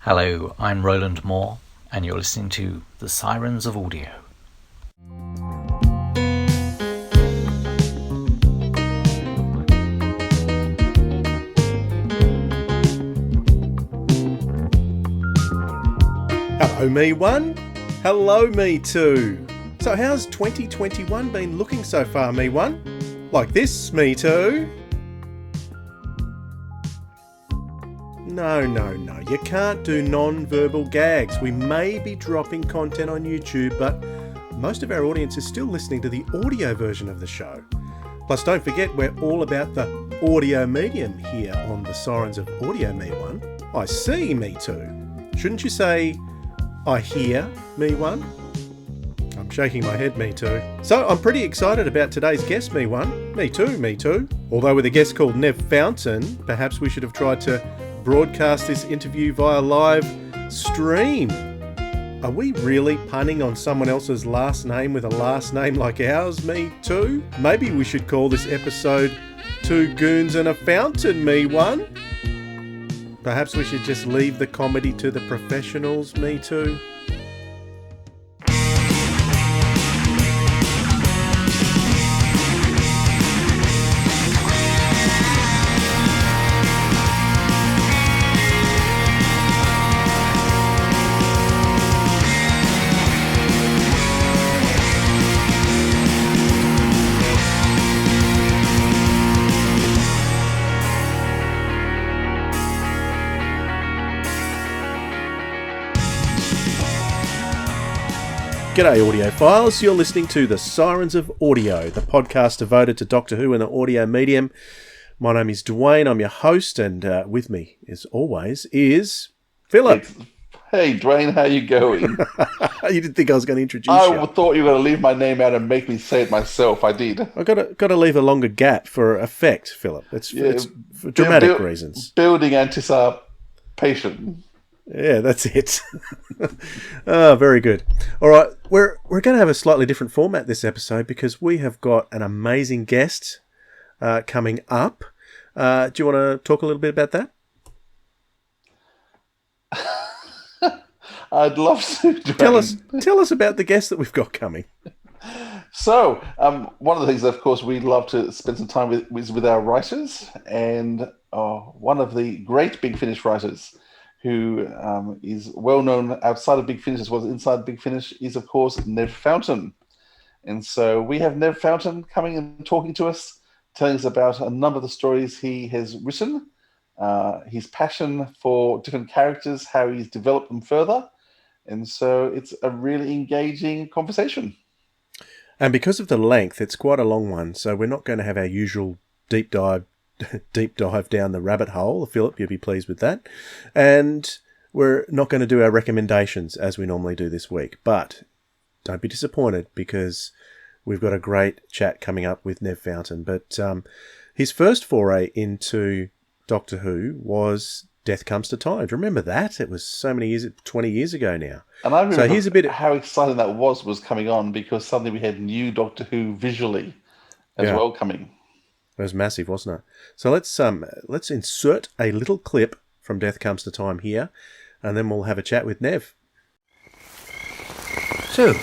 Hello, I'm Roland Moore, and you're listening to The Sirens of Audio. Hello, me one. Hello, me two. So how's 2021 been looking so far, me one? Like this, me two? No, you can't do non-verbal gags. We may be dropping content on YouTube, but most of our audience is still listening to the audio version of the show. Plus, don't forget, we're all about the audio medium here on the Sirens of Audio, me one. I see, me two. Shouldn't you say, I hear, me one? I'm shaking my head, me too. So I'm pretty excited about today's guest, me one. Me too. Although with a guest called Nev Fountain, perhaps we should have tried to broadcast this interview via live stream. Are we really punning on someone else's last name with a last name like ours, me too? Maybe we should call this episode Two Goons and a Fountain, me one. Perhaps we should just leave the comedy to the professionals, me too. G'day audiophiles, you're listening to The Sirens of Audio, the podcast devoted to Doctor Who and the audio medium. My name is Dwayne, I'm your host, and with me, as always, is Philip. Hey Dwayne, how you going? You didn't think I was going to introduce you? I thought you were going to leave my name out and make me say it myself. I did. I've got to leave a longer gap for effect, Philip. It's for dramatic reasons. Building anticipation. Yeah, that's it. Very good. All right, we're going to have a slightly different format this episode because we have got an amazing guest coming up. Do you want to talk a little bit about that? I'd love to. Tell us about the guest that we've got coming. So, one of the things, of course, we love to spend some time with our writers, and one of the great Big Finish writers who is well known outside of Big Finish as well as inside Big Finish is, of course, Nev Fountain. And so we have Nev Fountain coming and talking to us, telling us about a number of the stories he has written, his passion for different characters, how he's developed them further. And so it's a really engaging conversation. And because of the length, it's quite a long one. So we're not going to have our usual deep dive down the rabbit hole. Philip, you'll be pleased with that. And we're not going to do our recommendations as we normally do this week. But don't be disappointed because we've got a great chat coming up with Nev Fountain. But his first foray into Doctor Who was Death Comes to Time. Do you remember that? It was so many years, 20 years ago now. And I remember so here's a bit how exciting that was coming on because suddenly we had new Doctor Who visually as well coming. It was massive, wasn't it? So let's insert a little clip from Death Comes to Time here, and then we'll have a chat with Nev. So,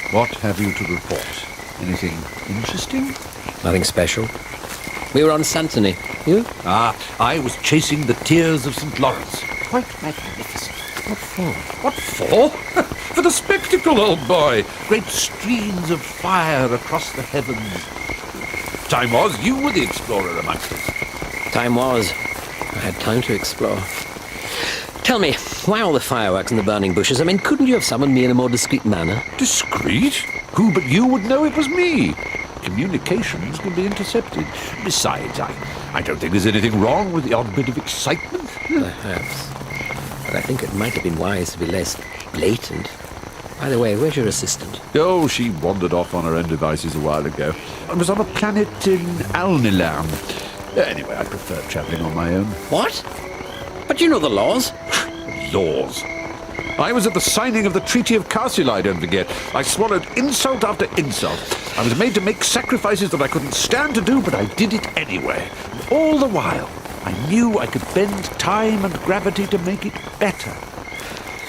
what have you to report? Anything interesting? Nothing special. We were on Santony. You? I was chasing the tears of St. Lawrence. Quite magnificent. What for? What for? For the spectacle, old boy. Great streams of fire across the heavens. Time was, you were the explorer amongst us. Time was. I had time to explore. Tell me, why all the fireworks and the burning bushes? I mean, couldn't you have summoned me in a more discreet manner? Discreet? Who but you would know it was me? Communications can be intercepted. Besides, I don't think there's anything wrong with the odd bit of excitement. Perhaps. But I think it might have been wise to be less blatant. By the way, where's your assistant? Oh, she wandered off on her own devices a while ago. I was on a planet in Alnilam. Anyway, I prefer travelling on my own. What? But you know the laws. Laws? I was at the signing of the Treaty of Carceli, don't forget. I swallowed insult after insult. I was made to make sacrifices that I couldn't stand to do, but I did it anyway. All the while, I knew I could bend time and gravity to make it better.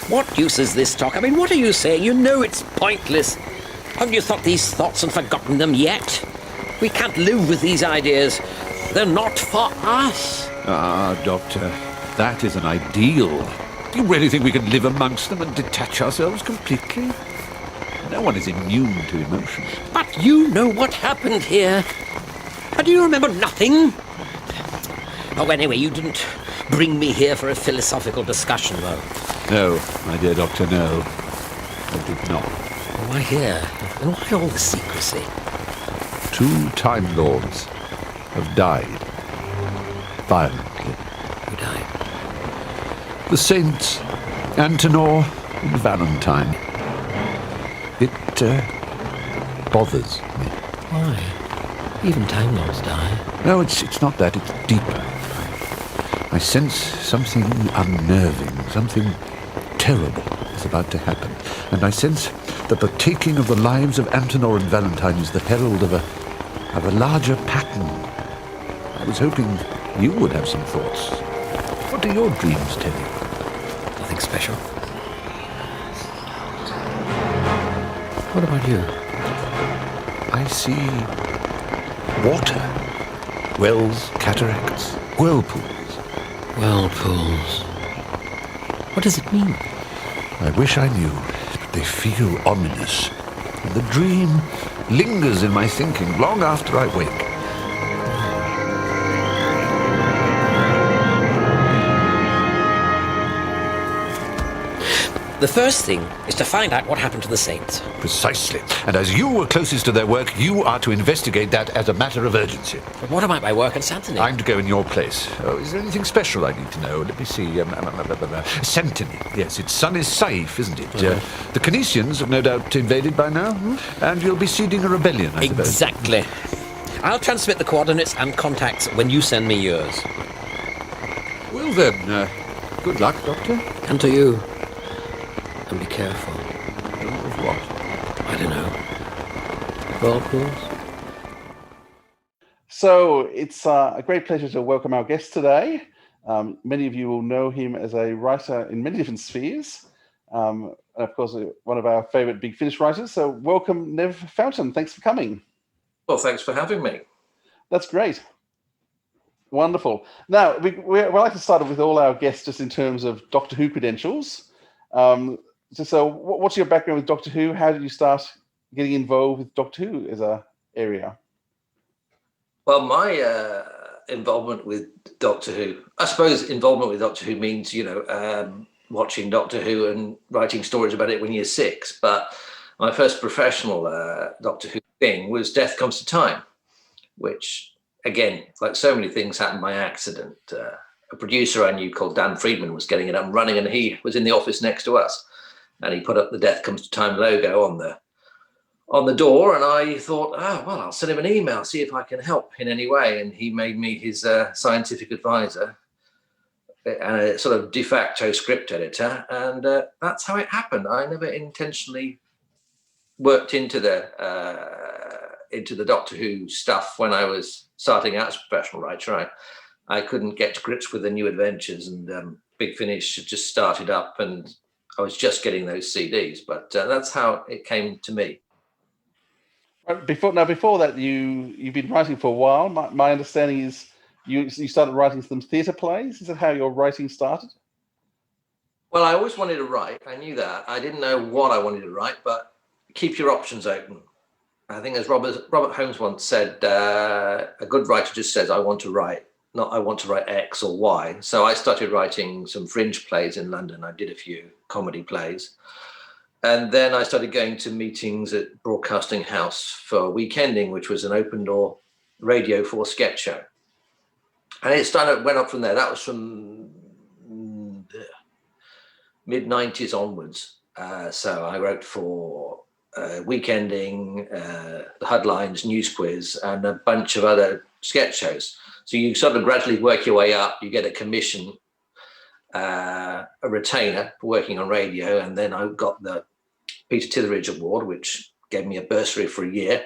What use is this talk? I mean, what are you saying? You know it's pointless. Haven't you thought these thoughts and forgotten them yet? We can't live with these ideas. They're not for us. Ah, Doctor, that is an ideal. Do you really think we can live amongst them and detach ourselves completely? No one is immune to emotion. But you know what happened here. And do you remember nothing? Oh, anyway, you didn't bring me here for a philosophical discussion, though. No, my dear Doctor, no. I did not. Why here? And why all the secrecy? 2 Time Lords have died. Violently. Who died? The Saints, Antenor and Valentine. It bothers me. Why? Even Time Lords die. No, it's not that. It's deeper. I sense something unnerving, something terrible is about to happen. And I sense that the taking of the lives of Antenor and Valentine is the herald of a larger pattern. I was hoping you would have some thoughts. What do your dreams tell you? Nothing special. What about you? I see water, wells, cataracts, whirlpools. Whirlpools. What does it mean? I wish I knew, but they feel ominous. And the dream lingers in my thinking long after I wake. The first thing is to find out what happened to the Saints. Precisely. And as you were closest to their work, you are to investigate that as a matter of urgency. But what about my work at Santony? I'm to go in your place. Oh, is there anything special I need to know? Let me see. Santony. Yes, its son is Saif, isn't it? The Canisians have no doubt invaded by now. And you'll be seeding a rebellion, I suppose. Exactly. I'll transmit the coordinates and contacts when you send me yours. Well then, good luck, Doctor. And to you. And be careful. Of what? I don't know. Whirlpools? So it's a great pleasure to welcome our guest today. Many of you will know him as a writer in many different spheres. And of course, one of our favourite Big Finish writers. So welcome, Nev Fountain. Thanks for coming. Well, thanks for having me. That's great. Wonderful. Now, we like to start with all our guests just in terms of Doctor Who credentials. So what's your background with Doctor Who? How did you start getting involved with Doctor Who as a area? Well, my involvement with Doctor Who, I suppose involvement with Doctor Who means, watching Doctor Who and writing stories about it when you're 6. But my first professional Doctor Who thing was Death Comes to Time, which, again, like so many things, happened by accident. A producer I knew called Dan Friedman was getting it up and running, and he was in the office next to us. And he put up the Death Comes to Time logo on the door, and I thought, I'll send him an email, see if I can help in any way. And he made me his scientific advisor and a sort of de facto script editor, and that's how it happened. I never intentionally worked into the Doctor Who stuff when I was starting out as a professional writer. I couldn't get to grips with the new adventures, and Big Finish had just started up, and I was just getting those CDs, but that's how it came to me. Before that, you've been writing for a while. My understanding is you started writing some theatre plays. Is that how your writing started? Well, I always wanted to write. I knew that. I didn't know what I wanted to write, but keep your options open. I think, as Robert Holmes once said, a good writer just says, I want to write, not I want to write X or Y. So I started writing some fringe plays in London. I did a few comedy plays. And then I started going to meetings at Broadcasting House for Weekending, which was an open door Radio 4 sketch show. And it went up from there. That was from the mid-90s onwards. So I wrote for Weekending, the Headlines, News Quiz, and a bunch of other sketch shows. So you sort of gradually work your way up. You get a commission, a retainer for working on radio, and then I got the Peter Titheridge Award, which gave me a bursary for a year.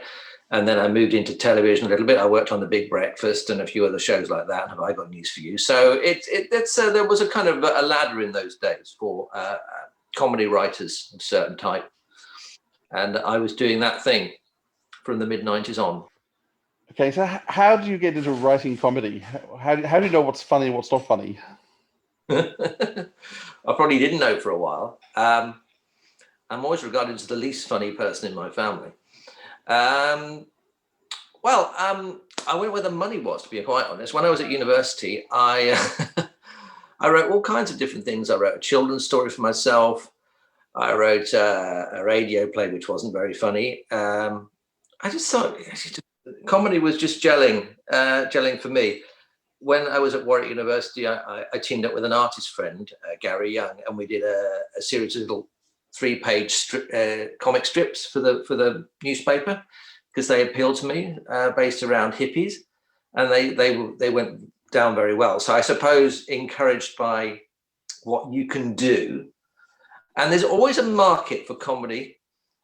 And then I moved into television a little bit. I worked on The Big Breakfast and a few other shows like that. Have I Got News for You? So there was a kind of a ladder in those days for comedy writers of a certain type. And I was doing that thing from the mid-90s on. Okay, so how do you get into writing comedy? How do you know what's funny and what's not funny? I probably didn't know for a while. I'm always regarded as the least funny person in my family. I went where the money was, to be quite honest. When I was at university, I wrote all kinds of different things. I wrote a children's story for myself. I wrote a radio play, which wasn't very funny. I just thought comedy was just gelling for me. When I was at Warwick University, I teamed up with an artist friend, Gary Young, and we did a series of little 3-page comic strips for the newspaper, because they appealed to me, based around hippies, and they went down very well. So I suppose encouraged by what you can do, and there's always a market for comedy.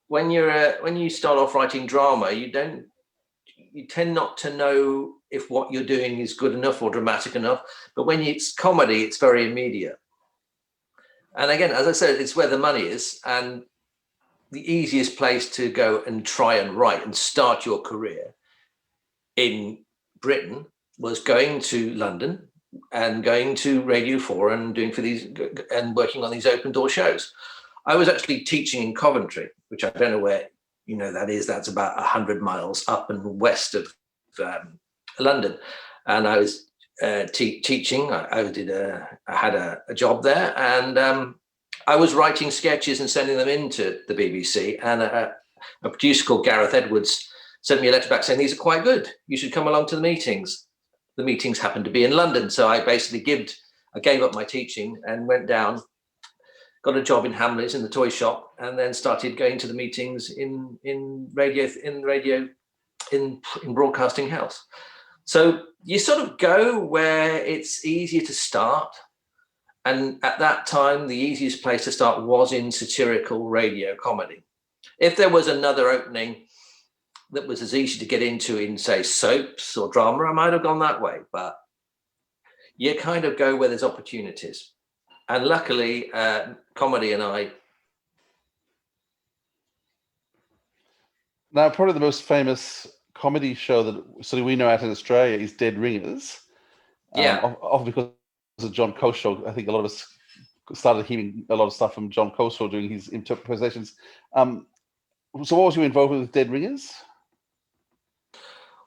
When you start off writing drama, you tend not to know if what you're doing is good enough or dramatic enough. But when it's comedy, it's very immediate. And again, as I said, it's where the money is, and the easiest place to go and try and write and start your career in Britain was going to London and going to Radio 4 and working on these open door shows. I was actually teaching in Coventry, which I don't know where that is. That's about 100 miles up and west of London, and I was teaching. I had a job there, and I was writing sketches and sending them into the BBC. And a producer called Gareth Edwards sent me a letter back saying, "These are quite good. You should come along to the meetings." The meetings happened to be in London, so I basically gave up my teaching and went down. Got a job in Hamleys in the toy shop, and then started going to the meetings in Broadcasting House. So you sort of go where it's easier to start. And at that time, the easiest place to start was in satirical radio comedy. If there was another opening that was as easy to get into in, say, soaps or drama, I might have gone that way. But you kind of go where there's opportunities. And luckily, comedy and I. Now, probably the most famous comedy show that we know out in Australia is Dead Ringers. Yeah. Often because of John Coshaw. I think a lot of us started hearing a lot of stuff from John Coshaw doing his interpretations. So what was your involvement with Dead Ringers?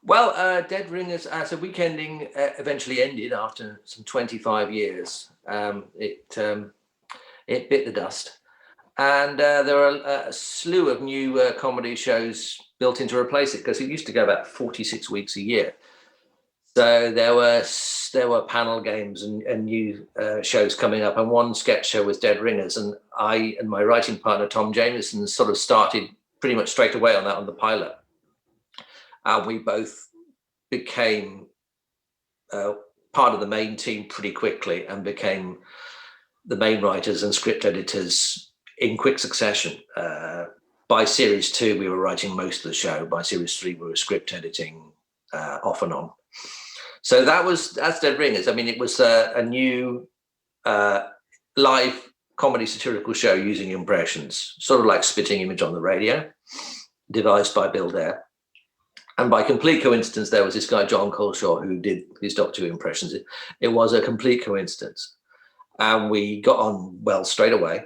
Well, Dead Ringers as a weekending eventually ended after some 25 years. It bit the dust. And there are a slew of new comedy shows built in to replace it, because it used to go about 46 weeks a year. So there were panel games and new shows coming up. And one sketch show was Dead Ringers. And I and my writing partner, Tom Jameson, sort of started pretty much straight away on the pilot. And we both became part of the main team pretty quickly and became the main writers and script editors in quick succession. By series 2, we were writing most of the show. By series 3, we were script editing off and on. So that's Dead Ringers. I mean, it was a new live comedy satirical show using impressions, sort of like Spitting Image on the radio, devised by Bill Dare. And by complete coincidence, there was this guy, John Coleshaw, who did his Doctor Who impressions. It was a complete coincidence. And we got on well straight away.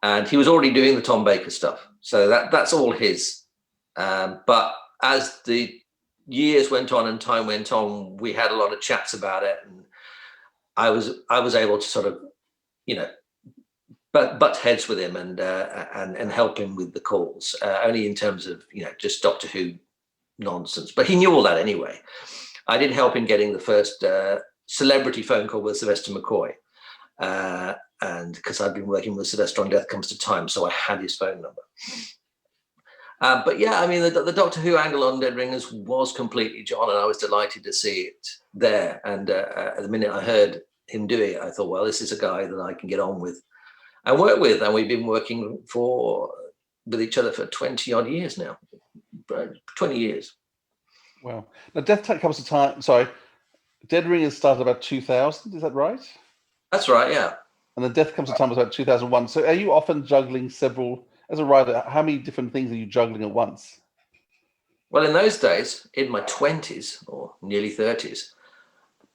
And he was already doing the Tom Baker stuff. So that's all his. But as the years went on and time went on, we had a lot of chats about it. And I was able to sort of, butt heads with him and help him with the calls, only in terms of, just Doctor Who nonsense. But he knew all that anyway. I did help in getting the first celebrity phone call with Sylvester McCoy. And because I'd been working with Sylvester on Death Comes to Time, so I had his phone number. But yeah, I mean, the Doctor Who angle on Dead Ringers was completely John, and I was delighted to see it there. And at the minute I heard him do it, I thought, well, this is a guy that I can get on with and work with. And we've been working with each other for 20 odd years now. 20 years. Wow. Now, Death comes to time. Sorry, Dead Ringers started about 2000. Is that right? That's right, yeah. And then Death Comes to Time was about 2001. So, are you often juggling several? As a writer, how many different things are you juggling at once? Well, in those days, in my 20s or nearly 30s,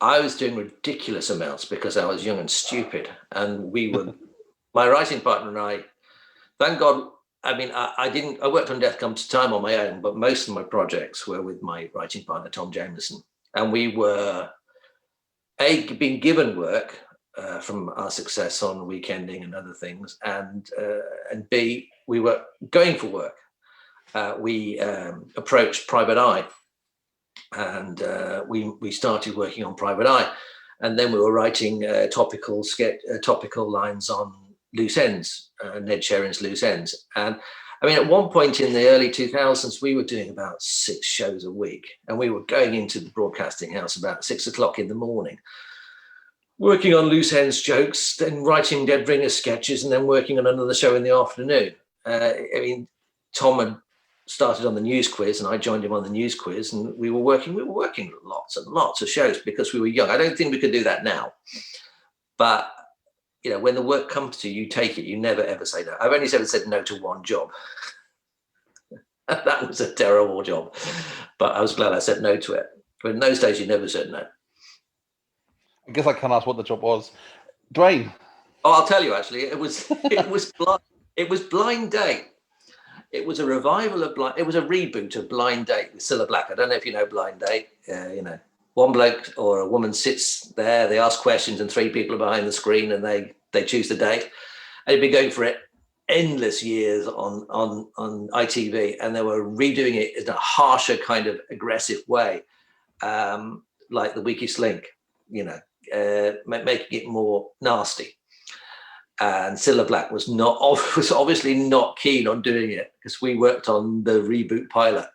I was doing ridiculous amounts because I was young and stupid. And we were, my writing partner and I, thank God, I mean, I worked on Death Comes to Time on my own, but most of my projects were with my writing partner, Tom Jameson. And we were, being given work from our success on Weekending and other things, and B, we were going for work. We approached Private Eye, and we started working on Private Eye, and then we were writing topical lines on Loose Ends, Ned Sherrin's Loose Ends. And I mean, at one point in the early 2000s, we were doing about 6 shows a week, and we were going into the broadcasting house about 6 o'clock in the morning, working on Loose Ends jokes, then writing Dead Ringers sketches, and then working on another show in the afternoon. I mean, Tom had started on the news quiz, and I joined him on the news quiz, and we were working lots and lots of shows because we were young. I don't think we could do that now, but you know, when the work comes to you, you take it. You never ever say no. I've only ever said no to one job. That was a terrible job, but I was glad I said no to it. But in those days, you never said no. I guess I can't ask what the job was. Dwayne. Oh, I'll tell you. Actually, it was Blind Date. It was a revival of Blind. It was a reboot of Blind Date with Cilla Black. I don't know if you know Blind Date. You know, one bloke or a woman sits there. They ask questions, and 3 people are behind the screen, and they choose the date. And it'd been going for it endless years on ITV, and they were redoing it in a harsher kind of aggressive way, like The Weakest Link. You know, making it more nasty. And Cilla Black was obviously not keen on doing it because we worked on the reboot pilot,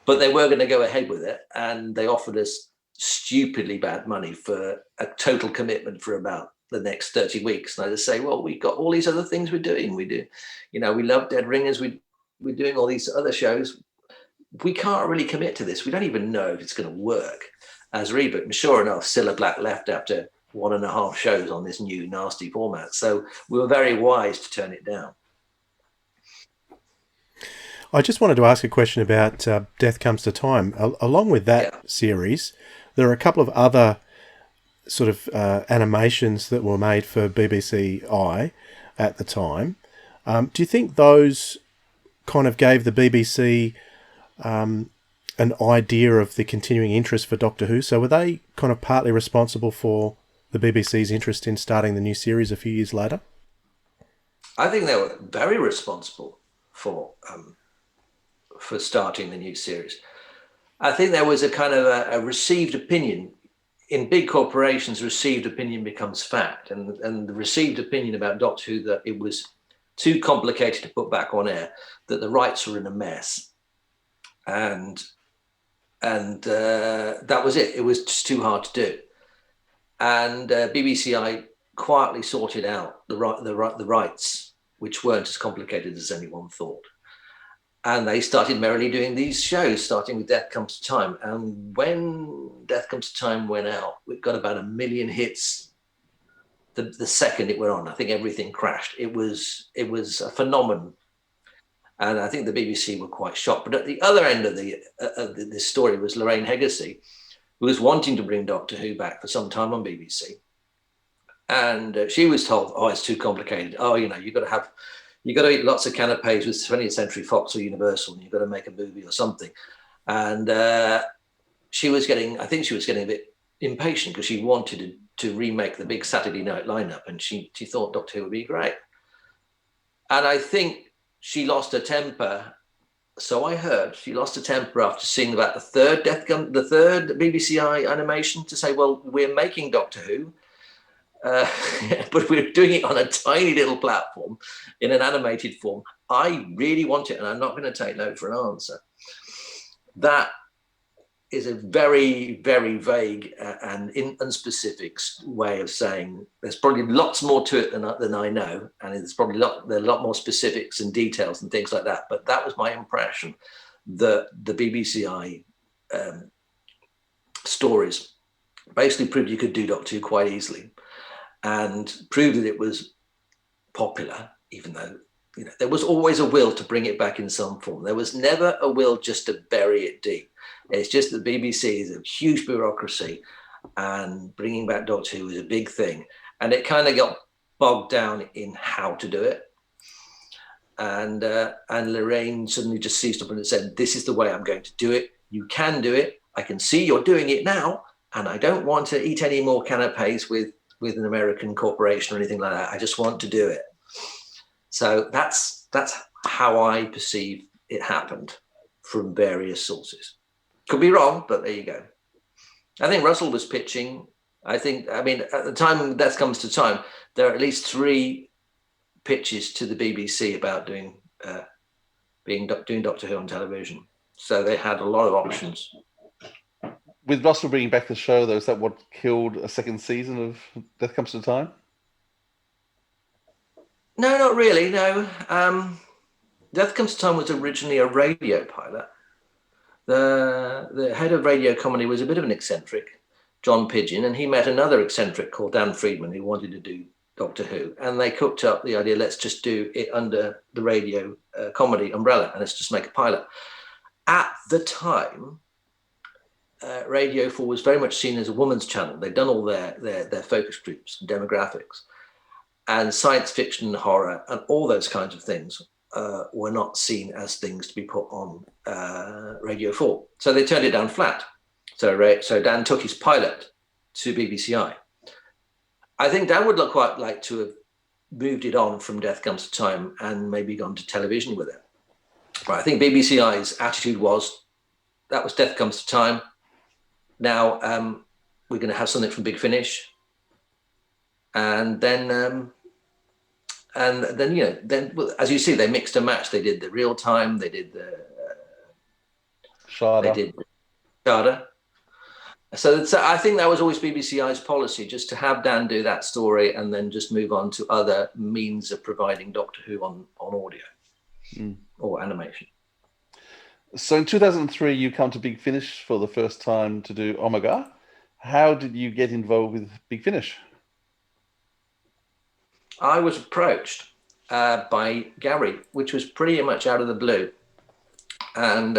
but they were going to go ahead with it, and they offered us stupidly bad money for a total commitment for about the next 30 weeks. And I just say, well, we've got all these other things we're doing. We do, you know, we love Dead Ringers. We're doing all these other shows. We can't really commit to this. We don't even know if it's going to work as a reboot. And sure enough, Cilla Black left after 1.5 shows on this new nasty format. So we were very wise to turn it down. I just wanted to ask a question about Death Comes to Time. Along with that series, there are a couple of other sort of animations that were made for BBC I at the time. Do you think those kind of gave the BBC an idea of the continuing interest for Doctor Who? So were they kind of partly responsible for the BBC's interest in starting the new series a few years later? I think they were very responsible for starting the new series. I think there was a kind of a received opinion. In big corporations, received opinion becomes fact, and the received opinion about Doctor Who that it was too complicated to put back on air, that the rights were in a mess, and that was it. It was just too hard to do. And BBCI quietly sorted out the rights, which weren't as complicated as anyone thought. And they started merrily doing these shows, starting with Death Comes to Time. And when Death Comes to Time went out, it got about 1 million hits the second it went on. I think everything crashed. It was a phenomenon. And I think the BBC were quite shocked. But at the other end of this story was Lorraine Heggessey, who was wanting to bring Doctor Who back for some time on BBC. And she was told, oh, it's too complicated. Oh, you know, you've got to eat lots of canapes with 20th Century Fox or Universal, and you've got to make a movie or something. And she was getting a bit impatient because she wanted to remake the big Saturday night lineup, and she thought Doctor Who would be great. And I think she lost her temper. So I heard she lost her temper after seeing about the third BBC I animation to say, well, we're making Doctor Who, but we're doing it on a tiny little platform in an animated form. I really want it, and I'm not going to take no for an answer. That is a very, very vague and unspecific way of saying there's probably lots more to it than I know, and there's probably there are a lot more specifics and details and things like that. But that was my impression, that the BBCI stories basically proved you could do Doctor Who quite easily, and proved that it was popular, even though there was always a will to bring it back in some form. There was never a will just to bury it deep. It's just that the BBC is a huge bureaucracy, and bringing back Doctor Who was a big thing, and it kind of got bogged down in how to do it. And Lorraine suddenly just seized up and said, "This is the way I'm going to do it. You can do it. I can see you're doing it now, and I don't want to eat any more canapes with an American corporation or anything like that. I just want to do it." So that's how I perceive it happened from various sources. Could be wrong, but there you go. I think Russell was pitching. At the time Death Comes to Time, there are at least 3 pitches to the BBC about doing Doctor Who on television. So they had a lot of options. With Russell bringing back the show, though, is that what killed a second season of Death Comes to Time? No, not really, no. Death Comes to Time was originally a radio pilot. The head of radio comedy was a bit of an eccentric, John Pidgeon, and he met another eccentric called Dan Friedman who wanted to do Doctor Who, and they cooked up the idea, let's just do it under the radio comedy umbrella, and let's just make a pilot. At the time, Radio 4 was very much seen as a woman's channel. They'd done all their focus groups and demographics, and science fiction and horror and all those kinds of things were not seen as things to be put on Radio 4. So they turned it down flat. So Dan took his pilot to BBCI. I think Dan would quite like to have moved it on from Death Comes to Time and maybe gone to television with it. But I think BBCI's attitude was, that was Death Comes to Time. Now we're going to have something from Big Finish. And then as you see, they mixed and matched. They did the real time. They did the Sharda. They did Sharda. So I think that was always BBCI's policy, just to have Dan do that story and then just move on to other means of providing Doctor Who on audio or animation. So in 2003, you come to Big Finish for the first time to do Omega. How did you get involved with Big Finish? I was approached by Gary, which was pretty much out of the blue. And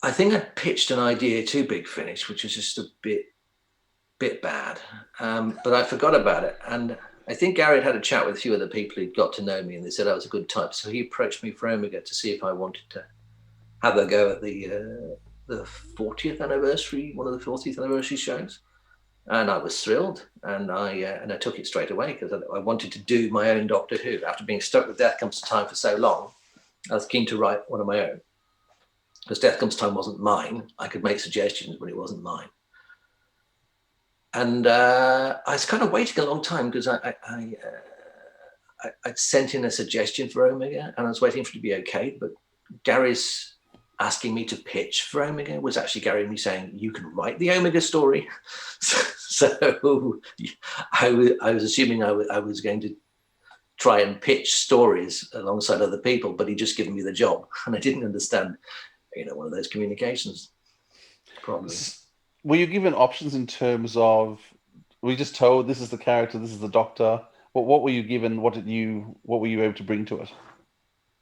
I think I pitched an idea to Big Finish, which was just a bit bad, but I forgot about it. And I think Gary had a chat with a few other people who'd got to know me, and they said I was a good type. So he approached me for Omega to see if I wanted to have a go at the 40th anniversary, one of the 40th anniversary shows. And I was thrilled, and I took it straight away because I wanted to do my own Doctor Who. After being stuck with Death Comes to Time for so long, I was keen to write one of my own. Because Death Comes to Time wasn't mine. I could make suggestions, but it wasn't mine. And I was kind of waiting a long time because I'd sent in a suggestion for Omega and I was waiting for it to be okay. But Gary's asking me to pitch for Omega was actually Gary and me saying, you can write the Omega story. So I was assuming I was going to try and pitch stories alongside other people, but he'd just given me the job. And I didn't understand, one of those communications problems. Were you given options in terms of, were you just told this is the character, this is the Doctor? What were you given? What were you able to bring to it?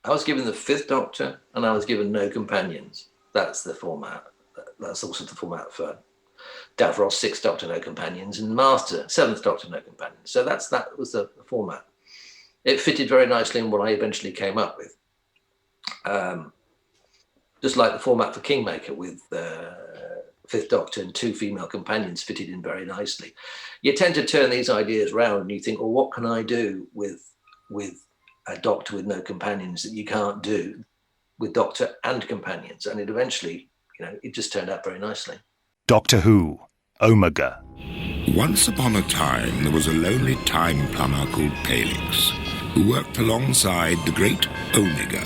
I was given the 5th Doctor and I was given no companions. That's the format. That's also the format for Davros, 6th Doctor, no companions, and Master, 7th Doctor, no companions. So that was the format. It fitted very nicely in what I eventually came up with. Just like the format for Kingmaker with 5th Doctor and 2 female companions fitted in very nicely. You tend to turn these ideas around and you think, well, what can I do with a Doctor with no companions that you can't do with Doctor and companions? And it eventually, it just turned out very nicely. Doctor Who, Omega. Once upon a time, there was a lonely time plumber called Palix, who worked alongside the great Omega.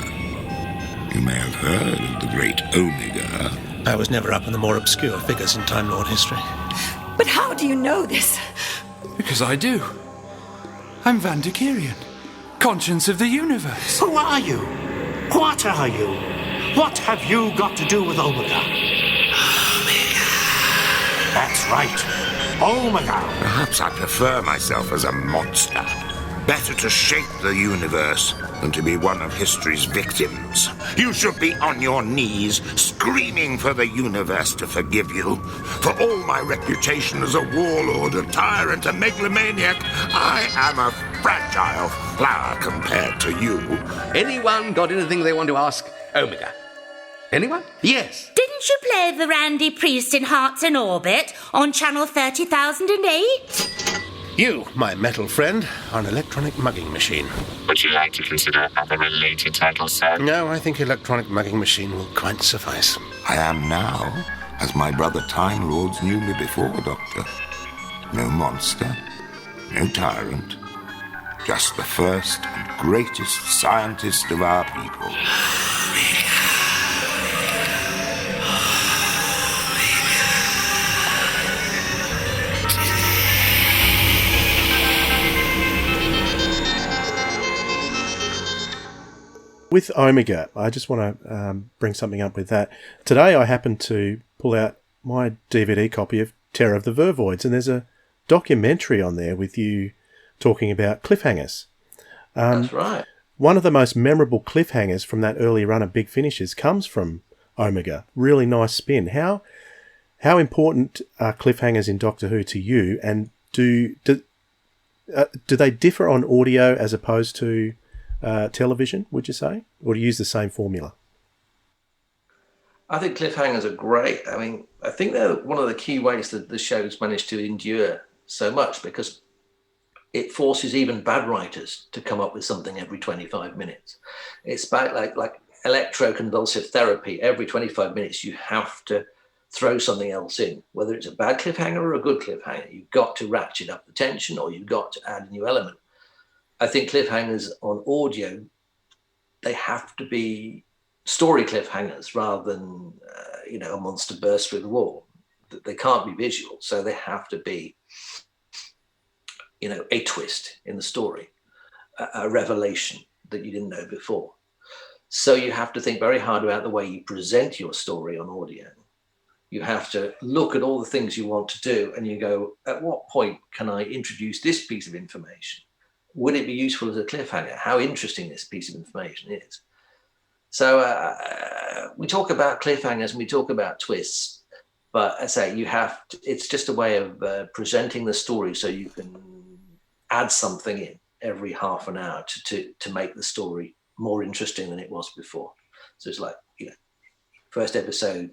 You may have heard of the great Omega. I was never up in the more obscure figures in Time Lord history. But how do you know this? Because I do. I'm Vandekirion, conscience of the universe. Who are you? What are you? What have you got to do with Omega? Omega. That's right. Omega. Perhaps I prefer myself as a monster. Better to shape the universe than to be one of history's victims. You should be on your knees, screaming for the universe to forgive you. For all my reputation as a warlord, a tyrant, a megalomaniac, I am a fragile flower compared to you. Anyone got anything they want to ask Omega? Anyone? Yes. Didn't you play the Randy Priest in Hearts in Orbit on Channel 30,008? You, my metal friend, are an electronic mugging machine. Would you like to consider other related titles, sir? No, I think electronic mugging machine will quite suffice. I am now, as my brother Time Lords knew me before, Doctor. No monster, no tyrant, just the first and greatest scientist of our people. With Omega, I just want to bring something up with that. Today I happened to pull out my DVD copy of Terror of the Vervoids, and there's a documentary on there with you talking about cliffhangers. That's right. One of the most memorable cliffhangers from that early run of Big Finishes comes from Omega. Really nice spin. How important are cliffhangers in Doctor Who to you, and do they differ on audio as opposed to television, would you say? Or do you use the same formula? I think cliffhangers are great. I mean, I think they're one of the key ways that the show's managed to endure so much, because it forces even bad writers to come up with something every 25 minutes. It's about like electroconvulsive therapy. Every 25 minutes, you have to throw something else in, whether it's a bad cliffhanger or a good cliffhanger. You've got to ratchet up the tension, or you've got to add a new element. I think cliffhangers on audio, they have to be story cliffhangers rather than, a monster burst through the wall. They can't be visual, so they have to be, a twist in the story, a revelation that you didn't know before. So you have to think very hard about the way you present your story on audio. You have to look at all the things you want to do, and you go, at what point can I introduce this piece of information? Would it be useful as a cliffhanger? How interesting this piece of information is. So we talk about cliffhangers and we talk about twists, but I say it's just a way of presenting the story so you can add something in every half an hour to make the story more interesting than it was before. So it's like, first episode,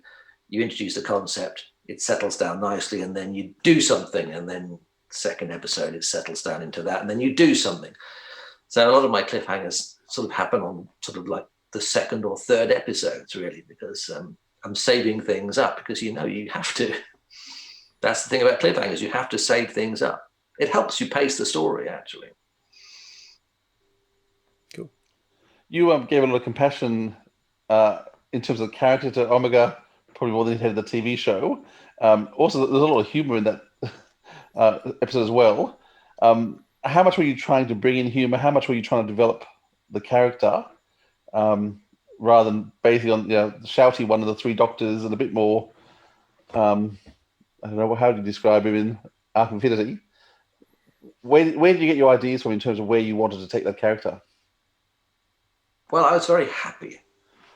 you introduce the concept, it settles down nicely, and then you do something, and then second episode it settles down into that, and then you do something. So a lot of my cliffhangers sort of happen on sort of like the second or third episodes, really, because I'm saving things up, because you have to. That's the thing about cliffhangers, you have to save things up. It helps you pace the story, actually. Cool. You gave a lot of compassion in terms of the character to Omega, probably more than you had in the TV show. Also, there's a lot of humor in that episode as well. How much were you trying to bring in humor? How much were you trying to develop the character, rather than basically on the shouty one of the three doctors and a bit more? I don't know, how do you describe him in Arc Infinity? Where did you get your ideas from in terms of where you wanted to take that character? Well, I was very happy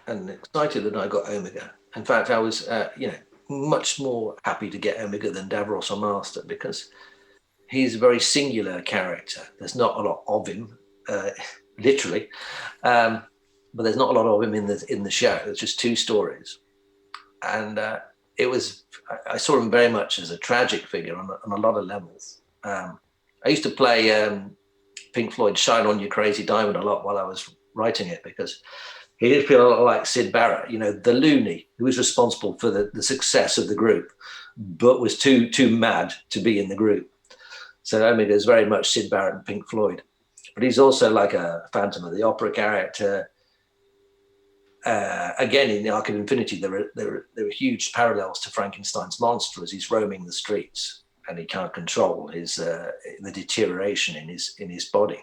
and excited that I got Omega. In fact, I was much more happy to get Omega than Davros or Master, because he's a very singular character. There's not a lot of him, literally, but there's not a lot of him in the show. There's just two stories, and I saw him very much as a tragic figure on a lot of levels. I used to play Pink Floyd's "Shine On You Crazy Diamond" a lot while I was writing it, because he did feel a lot like Sid Barrett, the loony who was responsible for the success of the group, but was too mad to be in the group. So Omega is very much Sid Barrett and Pink Floyd, but he's also like a Phantom of the Opera character. Again, in the Arc of Infinity, there are huge parallels to Frankenstein's monster as he's roaming the streets and he can't control his the deterioration in his body.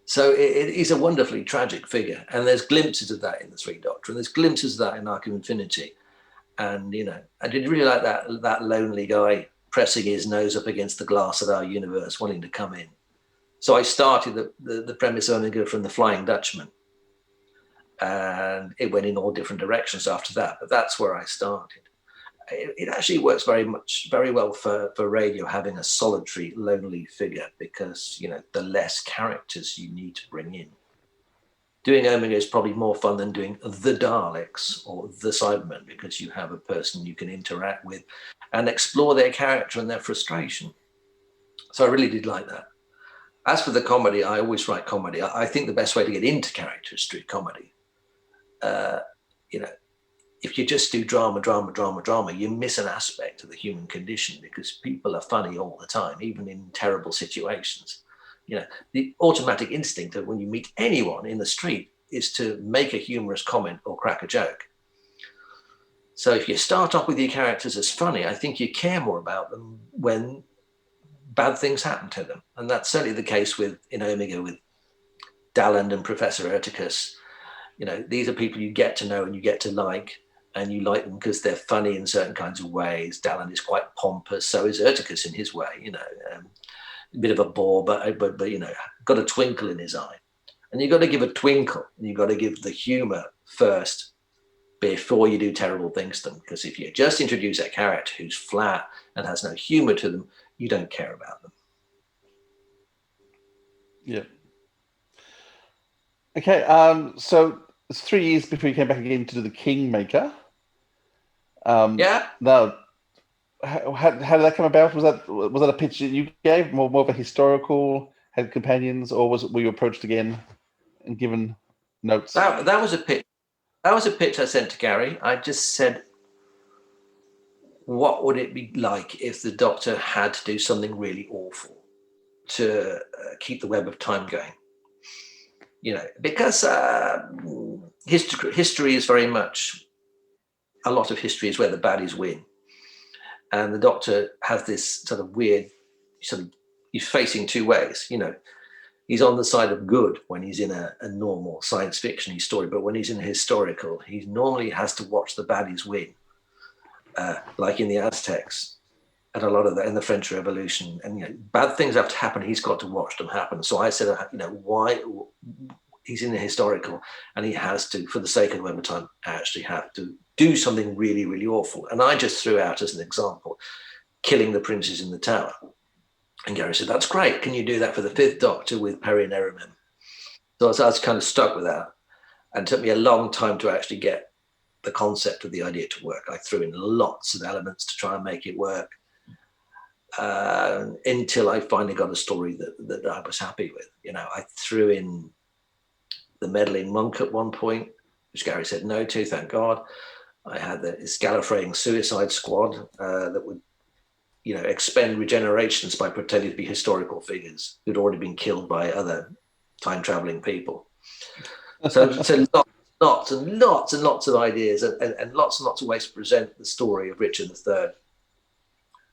So he's a wonderfully tragic figure, and there's glimpses of that in the Three Doctor, and there's glimpses of that in Arc of Infinity. And I did really like that lonely guy pressing his nose up against the glass of our universe, wanting to come in. So I started the premise Omega from the Flying Dutchman, and it went in all different directions after that. But that's where I started. It actually works very well for radio, having a solitary, lonely figure, because the less characters you need to bring in. Doing Omega is probably more fun than doing the Daleks or the Cybermen, because you have a person you can interact with and explore their character and their frustration. So I really did like that. As for the comedy, I always write comedy. I think the best way to get into character is through comedy. If you just do drama, you miss an aspect of the human condition, because people are funny all the time, even in terrible situations. The automatic instinct of when you meet anyone in the street is to make a humorous comment or crack a joke. So if you start off with your characters as funny, I think you care more about them when bad things happen to them. And that's certainly the case in Omega with Dalland and Professor Urticus. These are people you get to know and you get to like, and you like them because they're funny in certain kinds of ways. Dalland is quite pompous, so is Urticus in his way, a bit of a bore, but got a twinkle in his eye. And you've got to give a twinkle, and you've got to give the humor first before you do terrible things to them. Because if you just introduce a character who's flat and has no humor to them, you don't care about them. Yeah. Okay, so it's 3 years before you came back again to do the Kingmaker. Yeah. Now, how did that come about? Was that a pitch that you gave, more of a historical, had companions, or were you approached again and given notes? That was a pitch. That was a pitch I sent to Gary. I just said, what would it be like if the Doctor had to do something really awful to keep the web of time going? Because history is very much, a lot of history is where the baddies win. And the Doctor has this sort of weird, he's facing two ways. He's on the side of good when he's in a normal science fiction story, but when he's in a historical, he normally has to watch the baddies win, like in the Aztecs and a lot of that in the French Revolution. And bad things have to happen. He's got to watch them happen. So I said, why he's in the historical, and he has to, for the sake of Web of Time, actually have to do something really, really awful. And I just threw out as an example, killing the princes in the tower. And Gary said, that's great. Can you do that for the Fifth Doctor with Peri and Erimem? So I was kind of stuck with that. And it took me a long time to actually get the concept of the idea to work. I threw in lots of elements to try and make it work until I finally got a story that I was happy with. I threw in the meddling monk at one point, which Gary said no to, thank God. I had the Scalafraying suicide squad that would expend regenerations by pretending to be historical figures who'd already been killed by other time-traveling people. So lots and lots of ideas and lots of ways to present the story of Richard III.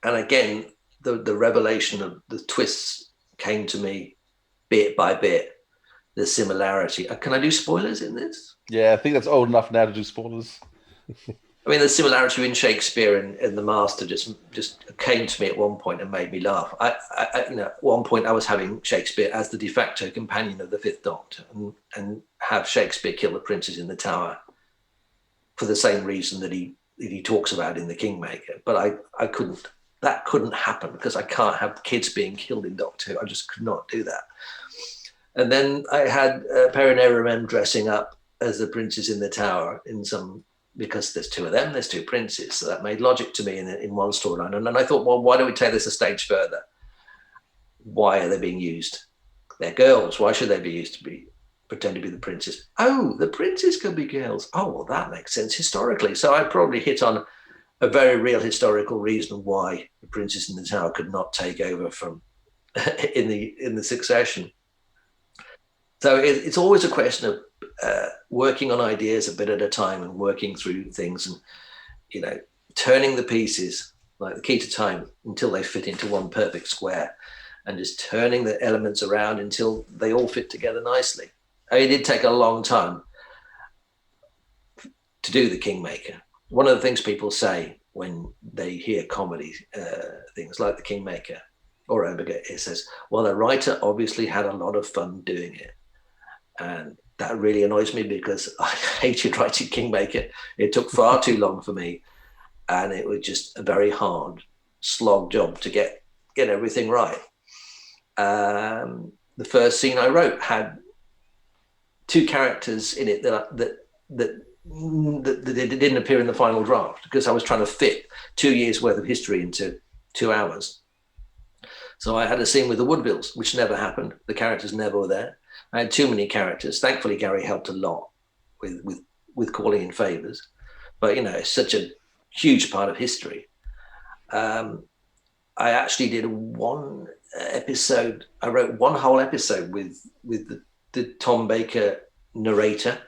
And again, the revelation of the twists came to me bit by bit, the similarity. Can I do spoilers in this? Yeah, I think that's old enough now to do spoilers. I mean, the similarity between Shakespeare and the Master just came to me at one point and made me laugh. At one point I was having Shakespeare as the de facto companion of the Fifth Doctor and have Shakespeare kill the princes in the tower for the same reason that he talks about in The Kingmaker. But I couldn't. That couldn't happen because I can't have kids being killed in Doctor Who. I just could not do that. And then I had Peri and Erimem dressing up as the princes in the tower because there's two of them, there's two princes. So that made logic to me in one storyline. And then I thought, well, why don't we take this a stage further? Why are they being used? They're girls. Why should they be used to pretend to be the princes? Oh, the princes could be girls. Oh, well, that makes sense historically. So I probably hit on a very real historical reason why the princes in the tower could not take over from in the succession. So it's always a question of working on ideas a bit at a time and working through things and, turning the pieces like the key to time until they fit into one perfect square. and just turning the elements around until they all fit together nicely. I mean, it did take a long time to do the Kingmaker. One of the things people say when they hear comedy things like the Kingmaker or Omega, it says, well, the writer obviously had a lot of fun doing it. And that really annoys me because I hated writing Kingmaker. It took far too long for me. And it was just a very hard slog job to get everything right. The first scene I wrote had two characters in it that didn't appear in the final draft because I was trying to fit 2 years worth of history into 2 hours. So I had a scene with the Woodvilles, which never happened. The characters never were there. I had too many characters. Thankfully, Gary helped a lot with calling in favors. But, it's such a huge part of history. I actually did one episode. I wrote one whole episode with the Tom Baker narrator,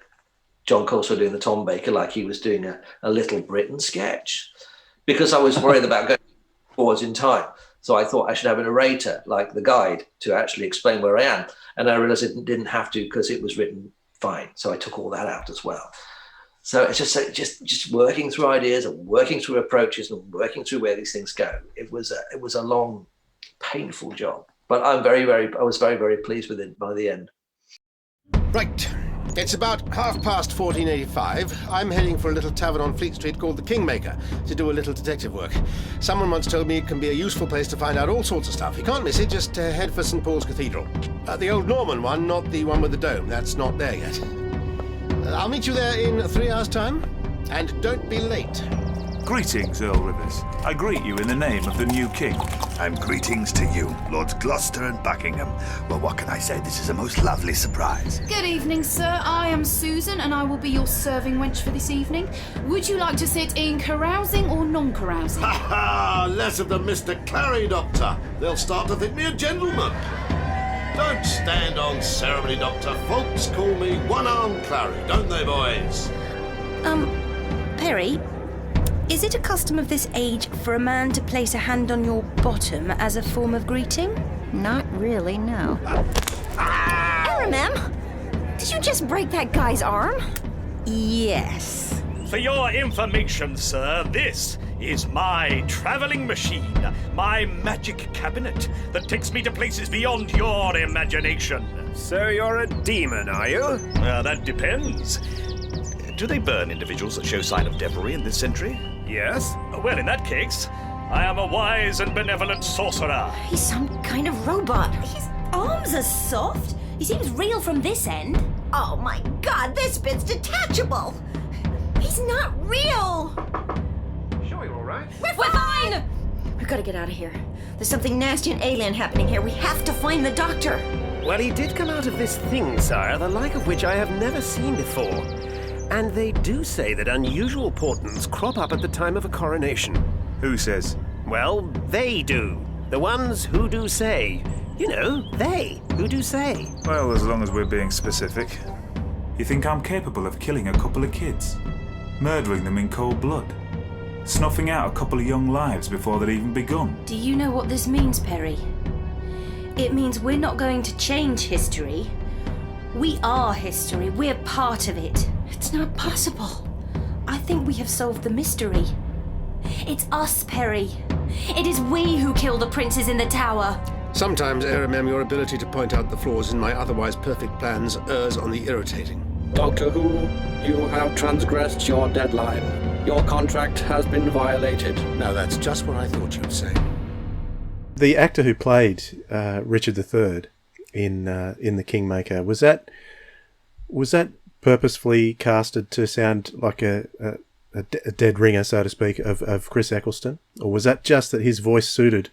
John Colesworth doing the Tom Baker like he was doing a Little Britain sketch, because I was worried about going forwards in time. So I thought I should have a narrator like the guide to actually explain where I am. And I realized it didn't have to because it was written fine. So I took all that out as well. So it's just working through ideas and working through approaches and working through where these things go. It was a long, painful job, but I was very, very pleased with it by the end. Right. It's about 14:85. I'm heading for a little tavern on Fleet Street called the Kingmaker to do a little detective work. Someone once told me it can be a useful place to find out all sorts of stuff. You can't miss it, just head for St. Paul's Cathedral. The old Norman one, not the one with the dome. That's not there yet. I'll meet you there in 3 hours' time, and don't be late. Greetings, Earl Rivers. I greet you in the name of the new king. And greetings to you, Lords Gloucester and Buckingham. Well, what can I say? This is a most lovely surprise. Good evening, sir. I am Susan, and I will be your serving wench for this evening. Would you like to sit in carousing or non-carousing? Ha ha! Less of the Mr. Clary, Doctor. They'll start to think me a gentleman. Don't stand on ceremony, Doctor. Folks call me One-Armed Clary, don't they, boys? Perry, is it a custom of this age for a man to place a hand on your bottom as a form of greeting? Not really, no. Aramem, did you just break that guy's arm? Yes. For your information, sir, this is my traveling machine, my magic cabinet that takes me to places beyond your imagination. So you're a demon, are you? That depends. Do they burn individuals that show sign of devilry in this century? Yes. Well, in that case, I am a wise and benevolent sorcerer. He's some kind of robot. His arms are soft. He seems real from this end. Oh my god, this bit's detachable. He's not real. Sure you're all right? We're fine! We've got to get out of here. There's something nasty and alien happening here. We have to find the doctor. Well, he did come out of this thing, sire, the like of which I have never seen before. And they do say that unusual portents crop up at the time of a coronation. Who says? Well, they do. The ones who do say. You know, they who do say. Well, as long as we're being specific. You think I'm capable of killing a couple of kids? Murdering them in cold blood? Snuffing out a couple of young lives before they'd even begun? Do you know what this means, Perry? It means we're not going to change history. We are history. We're part of it. It's not possible. I think we have solved the mystery. It's us, Perry. It is we who killed the princes in the tower. Sometimes, Aramem, your ability to point out the flaws in my otherwise perfect plans errs on the irritating. Doctor Who, you have transgressed your deadline. Your contract has been violated. No, that's just what I thought you'd say. The actor who played Richard III in The Kingmaker, was that purposefully casted to sound like a dead ringer, so to speak, of Chris Eccleston, or was that just that his voice suited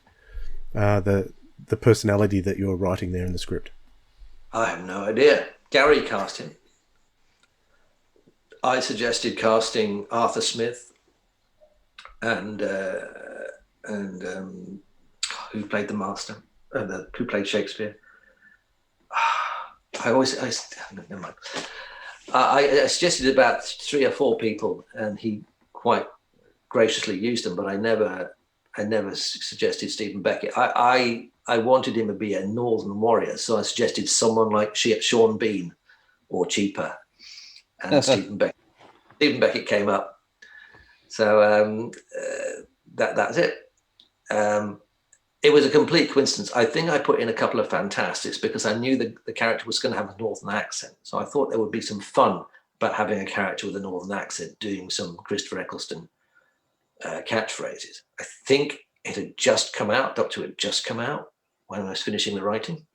the personality that you were writing there in the script? I have no idea. Gary cast him. I suggested casting Arthur Smith and who played the master, who played Shakespeare. Never mind. I suggested about 3 or 4 people, and he quite graciously used them. But I never suggested Stephen Beckett. I I wanted him to be a Northern warrior, so I suggested someone like Sean Bean or cheaper, and Stephen Beckett. Stephen Beckett came up. So that's it. It was a complete coincidence. I think I put in a couple of fantastics because I knew the character was going to have a Northern accent. So I thought there would be some fun about having a character with a Northern accent doing some Christopher Eccleston catchphrases. I think it had just come out. Doctor Who had just come out when I was finishing the writing.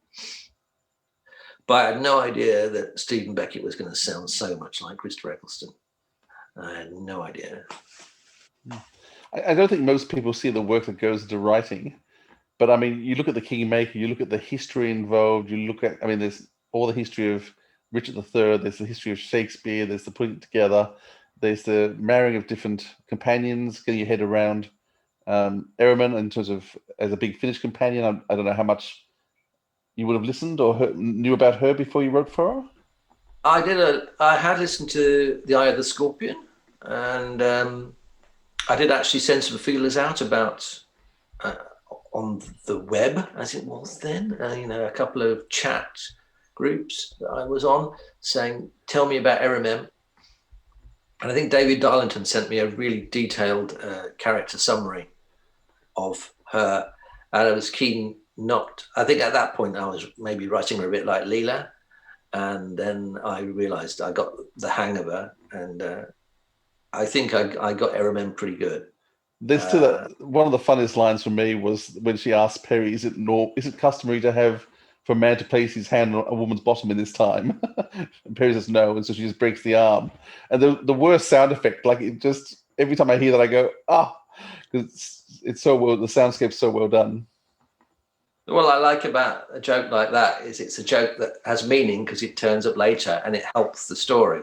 But I had no idea that Stephen Beckett was going to sound so much like Christopher Eccleston. I had no idea. I don't think most people see the work that goes into writing. But I mean, you look at the Kingmaker, you look at the history involved, you look at, I mean, there's all the history of Richard III, there's the history of Shakespeare, there's the putting it together, there's the marrying of different companions, getting your head around Ehrman in terms of as a Big Finish companion. I don't know how much you would have listened or knew about her before you wrote for her? I had listened to The Eye of the Scorpion, and I did actually send some feelers out about on the web, as it was then, a couple of chat groups that I was on saying, tell me about RMM. And I think David Darlington sent me a really detailed character summary of her. And I was keen I think at that point I was maybe writing her a bit like Leela. And then I realized I got the hang of her. And I think I got RMM pretty good. There's still one of the funniest lines for me was when she asked Perry, is it customary to have for a man to place his hand on a woman's bottom in this time? And Perry says no, and so she just breaks the arm. And the worst sound effect, like it just, every time I hear that I go, because it's so well, the soundscape's so well done. What I like about a joke like that is it's a joke that has meaning because it turns up later and it helps the story.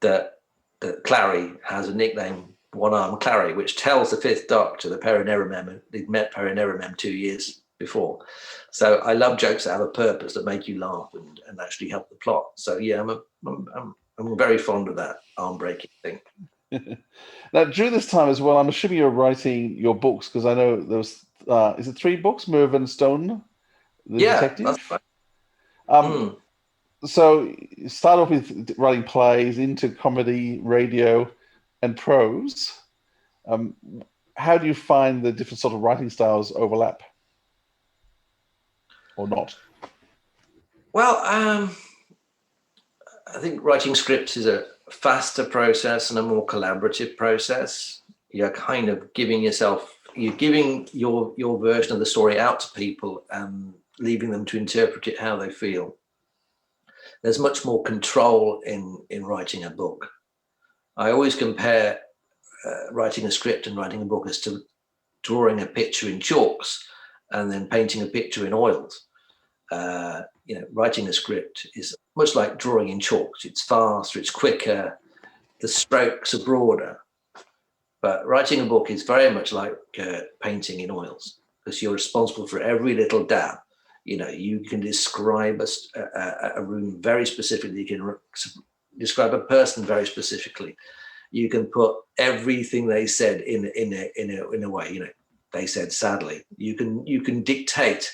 That Clary has a nickname, One Arm Clary, which tells the Fifth Doctor that Perrin Eremem, they'd met Perrin Eremem 2 years before. So I love jokes that have a purpose, that make you laugh and actually help the plot. So yeah, I'm very fond of that arm breaking thing. Now, during this time as well, I'm assuming you're writing your books, because I know there was, is it 3 books, Mervyn Stone, the detective? That's right. So you start off with writing plays, into comedy, radio, and prose. How do you find the different sort of writing styles overlap? Or not? Well, I think writing scripts is a faster process and a more collaborative process. You're kind of giving your version of the story out to people and leaving them to interpret it how they feel. There's much more control in writing a book. I always compare writing a script and writing a book as to drawing a picture in chalks and then painting a picture in oils. Writing a script is much like drawing in chalks. It's faster, it's quicker, the strokes are broader. But writing a book is very much like painting in oils, because you're responsible for every little dab. You can describe a room very specifically. You can describe a person very specifically. You can put everything they said in a way. They said sadly. You can dictate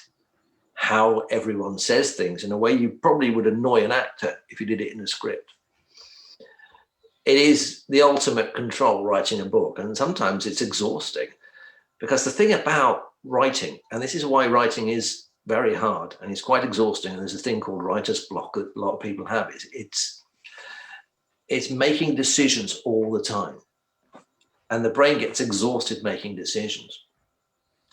how everyone says things in a way you probably would annoy an actor if you did it in a script. It is the ultimate control, writing a book, and sometimes it's exhausting, because the thing about writing, and this is why writing is very hard and it's quite exhausting, and there's a thing called writer's block that a lot of people have, it's making decisions all the time, and the brain gets exhausted making decisions.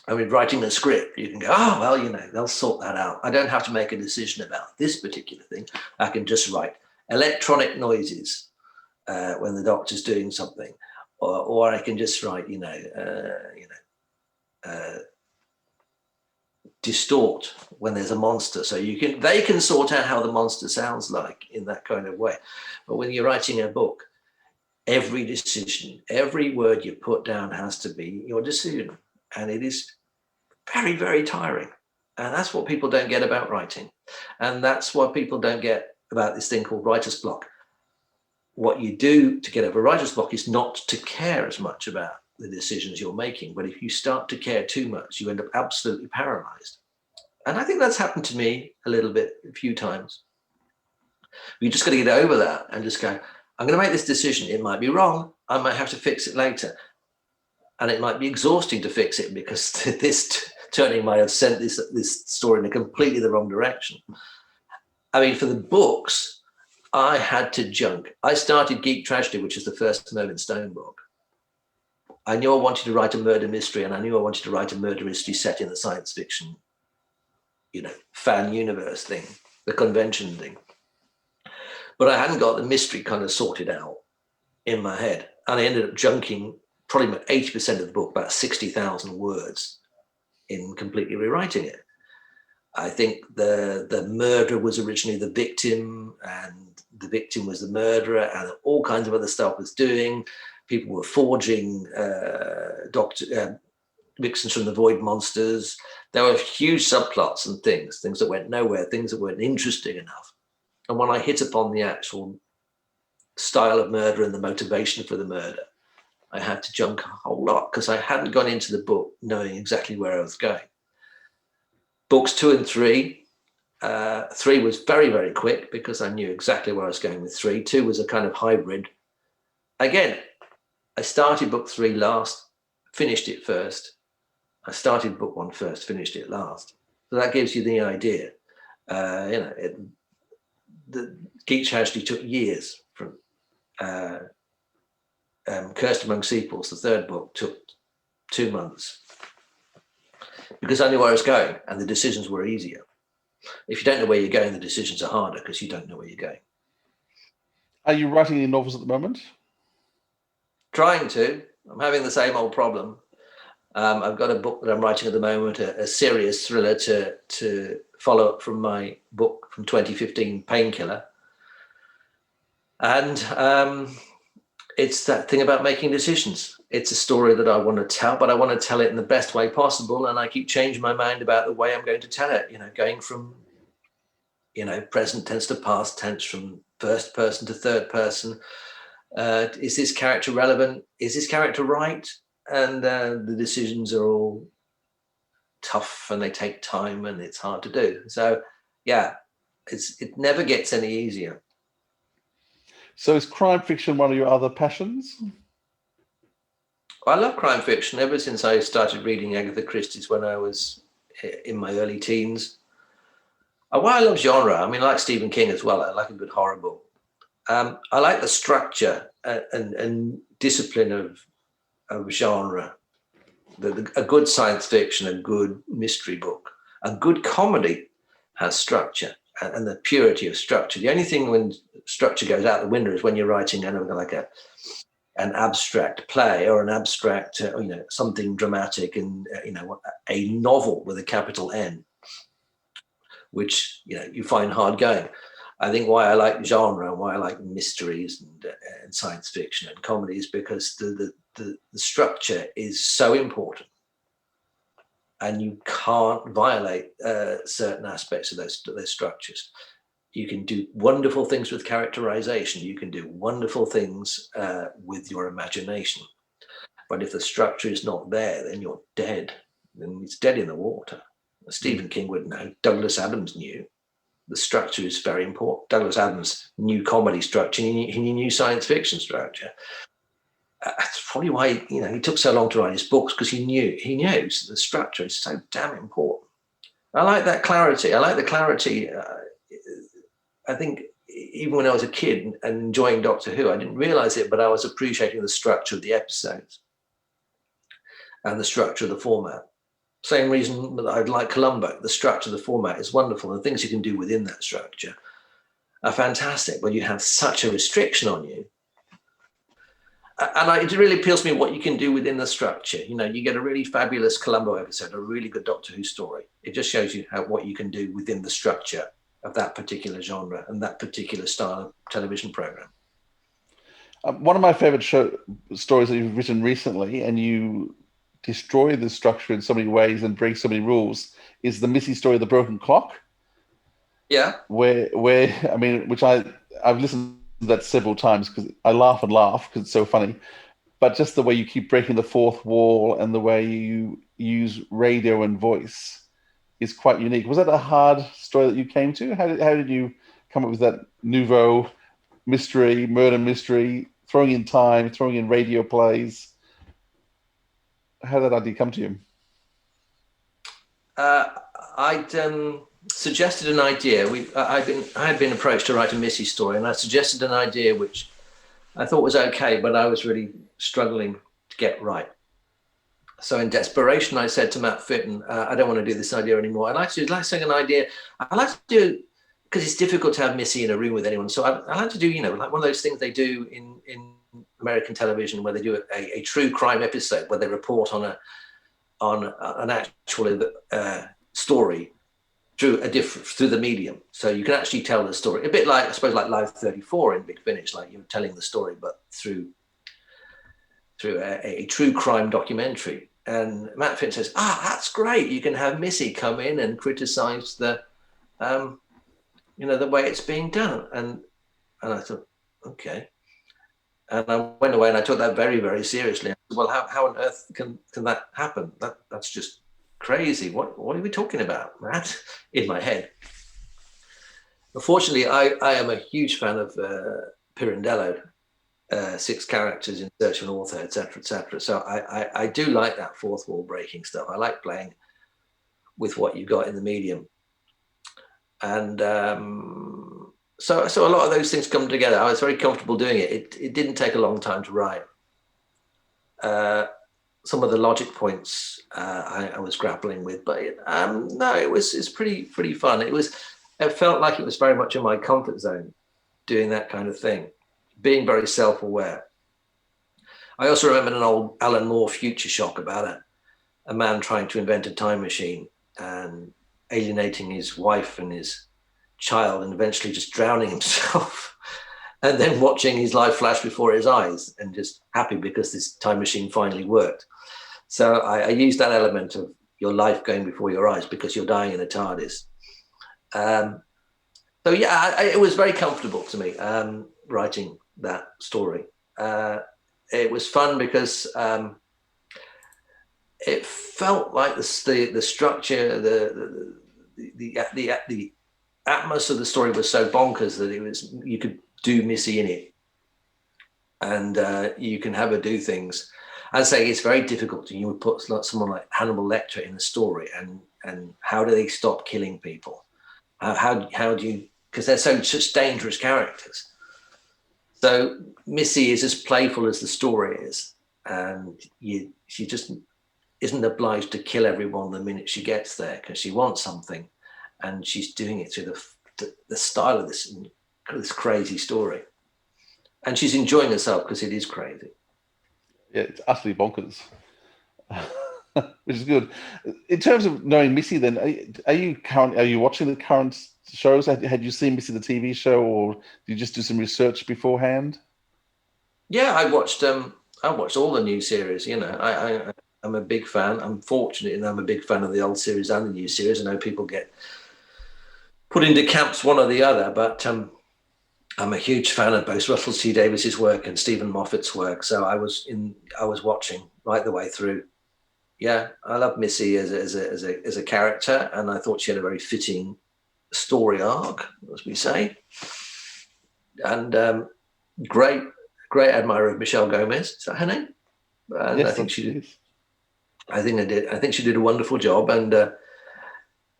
I mean, writing a script, you can go, they'll sort that out. I don't have to make a decision about this particular thing. I can just write electronic noises when the Doctor's doing something, or I can just write, distort when there's a monster. So they can sort out how the monster sounds like in that kind of way. But when you're writing a book, every decision, every word you put down has to be your decision. And it is very, very tiring. And that's what people don't get about writing. And that's what people don't get about this thing called writer's block. What you do to get over writer's block is not to care as much about the decisions you're making. But if you start to care too much, you end up absolutely paralyzed. And I think that's happened to me a few times. You just got to get over that and just go, I'm going to make this decision. It might be wrong. I might have to fix it later. And it might be exhausting to fix it because this turning might have sent this story in a completely the wrong direction. I mean, for the books, I had to junk. I started Geek Tragedy, which is the first Merlin Stone book. I knew I wanted to write a murder mystery, and I knew I wanted to write a murder mystery set in the science fiction, fan universe thing, the convention thing. But I hadn't got the mystery kind of sorted out in my head. And I ended up junking probably 80% of the book, about 60,000 words, in completely rewriting it. I think the murderer was originally the victim, and the victim was the murderer, and all kinds of other stuff was doing. People were forging vixens from the Void Monsters. There were huge subplots and things that went nowhere, things that weren't interesting enough. And when I hit upon the actual style of murder and the motivation for the murder, I had to junk a whole lot because I hadn't gone into the book knowing exactly where I was going. Books 2 and 3. 3 was very, very quick because I knew exactly where I was going with 3. 2 was a kind of hybrid. Again, I started book 3 last, finished it first. I started book 1 first, finished it last. So that gives you the idea. The Geek Tragedy took years from Cursed Among Sequels. The third book took 2 months because I knew where I was going and the decisions were easier. If you don't know where you're going, the decisions are harder because you don't know where you're going. Are you writing any novels at the moment? Trying to. I'm having the same old problem. I've got a book that I'm writing at the moment, a serious thriller to follow up from my book from 2015, Painkiller. And it's that thing about making decisions. It's a story that I want to tell, but I want to tell it in the best way possible. And I keep changing my mind about the way I'm going to tell it, going from, present tense to past tense, from first person to third person. Is this character relevant? Is this character right? And the decisions are all tough and they take time and it's hard to do. So, yeah, it never gets any easier. So is crime fiction one of your other passions? I love crime fiction ever since I started reading Agatha Christie's when I was in my early teens. Well, I love genre. I mean, I like Stephen King as well. I like a good horror book. I like the structure and discipline of genre. A good science fiction, a good mystery book, a good comedy has structure and the purity of structure. The only thing when structure goes out the window is when you're writing like an abstract play or an abstract, something dramatic and, a novel with a capital N, which, you find hard going. I think why I like genre and why I like mysteries and science fiction and comedies because the structure is so important, and you can't violate certain aspects of those structures. You can do wonderful things with characterization. You can do wonderful things with your imagination. But if the structure is not there, then you're dead. Then it's dead in the water. Stephen King would know. Douglas Adams knew. The structure is very important. Douglas Adams knew comedy structure. He knew science fiction structure. That's probably why he took so long to write his books, because he knows the structure is so damn important. I like that clarity. I like the clarity. I think even when I was a kid and enjoying Doctor Who, I didn't realize it, but I was appreciating the structure of the episodes and the structure of the format. Same reason that I'd like Columbo. The structure of the format is wonderful. The things you can do within that structure are fantastic, but you have such a restriction on you. And it really appeals to me what you can do within the structure. You get a really fabulous Columbo episode, a really good Doctor Who story. It just shows you what you can do within the structure of that particular genre and that particular style of television program. One of my favorite stories that you've written recently, and you destroy the structure in so many ways and break so many rules, is the Missy story of the broken clock. Yeah. Where I mean, which I've listened to that several times because I laugh because it's so funny. But just the way you keep breaking the fourth wall and the way you use radio and voice is quite unique. Was that a hard story that you came to? How did you come up with that nouveau mystery, murder mystery, throwing in time, throwing in radio plays? How did that idea come to you? I'd suggested an idea. I had been approached to write a Missy story, and I suggested an idea which I thought was okay, but I was really struggling to get right. So in desperation, I said to Matt Fitton, I don't want to do this idea anymore. I'd like saying an idea. I like to do, because it's difficult to have Missy in a room with anyone. So I like to do, like one of those things they do in American television where they do a true crime episode where they report on an actual story through the medium. So you can actually tell the story. A bit like, I suppose, like Live 34 in Big Finish, like you're telling the story, but through a true crime documentary. And Matt Fitton says, that's great. You can have Missy come in and criticize the way it's being done. And I thought, okay. And I went away and I took that very, very seriously. I said, well, how on earth can that happen? That's just crazy. What are we talking about, Matt? In my head. Unfortunately, I am a huge fan of Pirandello, 6 characters in search of an author, etc., etc. So I do like that fourth wall breaking stuff. I like playing with what you got in the medium. And so a lot of those things come together. I was very comfortable doing it. It didn't take a long time to write. Some of the logic points I was grappling with, but no, it's pretty fun. It felt like it was very much in my comfort zone, doing that kind of thing, being very self-aware. I also remember an old Alan Moore Future Shock about a man trying to invent a time machine and alienating his wife and his child and eventually just drowning himself and then watching his life flash before his eyes and just happy because this time machine finally worked. So I used that element of your life going before your eyes because you're dying in a TARDIS. So yeah, it was very comfortable to me writing that story. It was fun because it felt like the structure, the atmosphere of the story was so bonkers that you could do Missy in it, and you can have her do things. I'd say it's very difficult. You would put someone like Hannibal Lecter in a story, and how do they stop killing people? How do you? Because they're such dangerous characters. So Missy is as playful as the story is, and she just isn't obliged to kill everyone the minute she gets there because she wants something, and she's doing it through the style of this crazy story, and she's enjoying herself because it is crazy. Yeah, it's utterly bonkers, which is good. In terms of knowing Missy, then are you watching the current shows? Had you seen Missy the TV show, or did you just do some research beforehand? Yeah, I watched all the new series. I'm a big fan. I'm fortunate and I'm a big fan of the old series and the new series. I know people get put into camps one or the other, but I'm a huge fan of both Russell T Davies's work and Stephen Moffat's work. So I was watching right the way through. Yeah, I love Missy as a character, and I thought she had a very fitting story arc, as we say, and great admirer of Michelle Gomez. Is that her name? And yes, I think she did. I think she did a wonderful job, and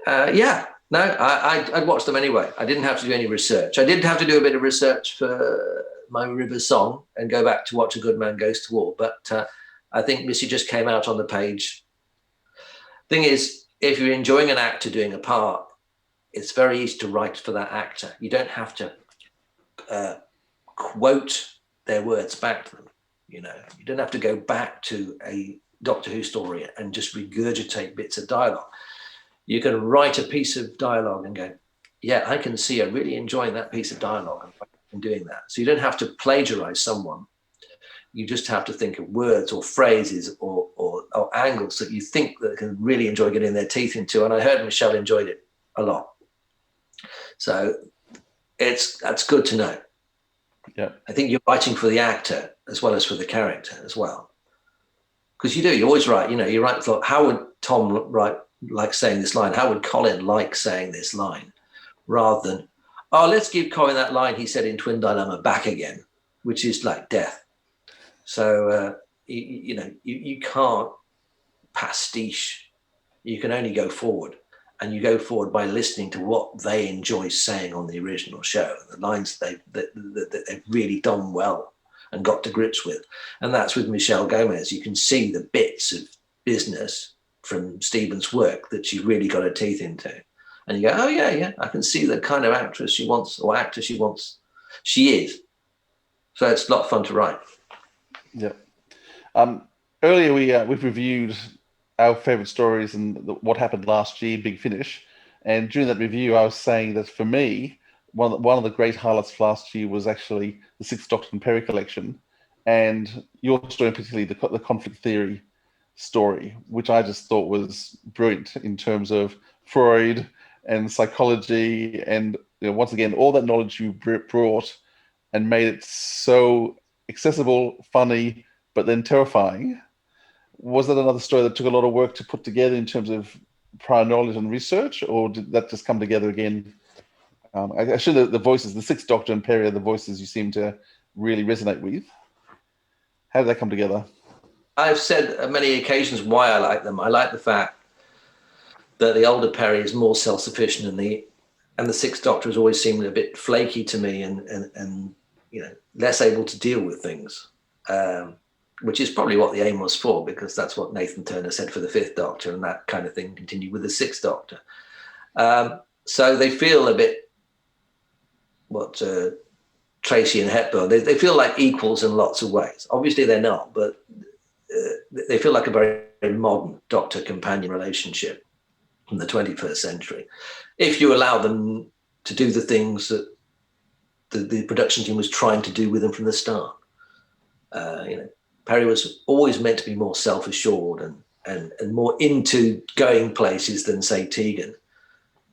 yeah. No, I'd watch them anyway. I didn't have to do any research. I did have to do a bit of research for my River song and go back to Watch a Good Man Goes to War. But I think Missy just came out on the page. Thing is, if you're enjoying an actor doing a part, it's very easy to write for that actor. You don't have to quote their words back to them. You don't have to go back to a Doctor Who story and just regurgitate bits of dialogue. You can write a piece of dialogue and go, yeah, I can see her really enjoying that piece of dialogue and doing that. So you don't have to plagiarize someone. You just have to think of words or phrases or angles that you think that can really enjoy getting their teeth into. And I heard Michelle enjoyed it a lot. So that's good to know. Yeah, I think you're writing for the actor as well as for the character as well. Because you're always right. You write, how would Tom write like saying this line? How would Colin like saying this line? Rather than, oh, let's give Colin that line he said in Twin Dilemma back again, which is like death. So, you can't pastiche. You can only go forward. And you go forward by listening to what they enjoy saying on the original show, the lines that they've really done well and got to grips with. And that's with Michelle Gomez. You can see the bits of business from Stephen's work that she really got her teeth into. And you go, oh, yeah, I can see the kind of actress she wants, or actor she wants. She is. So it's a lot of fun to write. Yeah. Earlier we've reviewed our favourite stories and what happened last year, Big Finish. And during that review, I was saying that for me, one of the great highlights of last year was actually the Sixth Doctor and Perry collection, and your story, particularly the conflict theory story, which I just thought was brilliant in terms of Freud and psychology, and once again, all that knowledge you brought and made it so accessible, funny, but then terrifying. Was that another story that took a lot of work to put together in terms of prior knowledge and research, or did that just come together again? Actually, the voices, the Sixth Doctor and Perry, are the voices you seem to really resonate with. How did that come together? I've said on many occasions why I like them. I like the fact that the older Perry is more self-sufficient, and the Sixth Doctor has always seemed a bit flaky to me, and less able to deal with things. Which is probably what the aim was for, because that's what Nathan Turner said for the Fifth Doctor, and that kind of thing continued with the Sixth Doctor. So they feel a bit Tracy and Hepburn, they feel like equals in lots of ways. Obviously they're not, but they feel like a very, very modern doctor-companion relationship from the 21st century. If you allow them to do the things that the production team was trying to do with them from the start. Perry was always meant to be more self-assured and more into going places than, say, Tegan.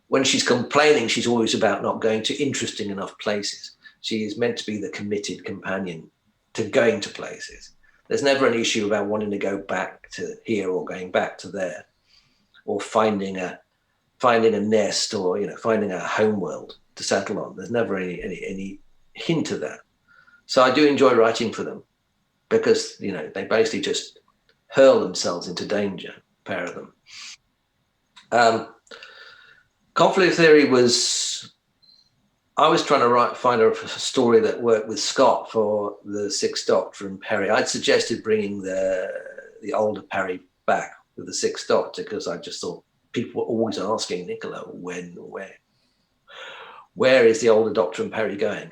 When she's complaining, she's always about not going to interesting enough places. She is meant to be the committed companion to going to places. There's never an issue about wanting to go back to here or going back to there, or finding a nest, or finding a home world to settle on. There's never any hint of that. So I do enjoy writing for them, because they basically just hurl themselves into danger, a pair of them. Conflict theory was, I was trying to find a story that worked with Scott for the Sixth Doctor and Perry. I'd suggested bringing the older Perry back with the Sixth Doctor, because I just thought people were always asking Nicola, where is the older Doctor and Perry going?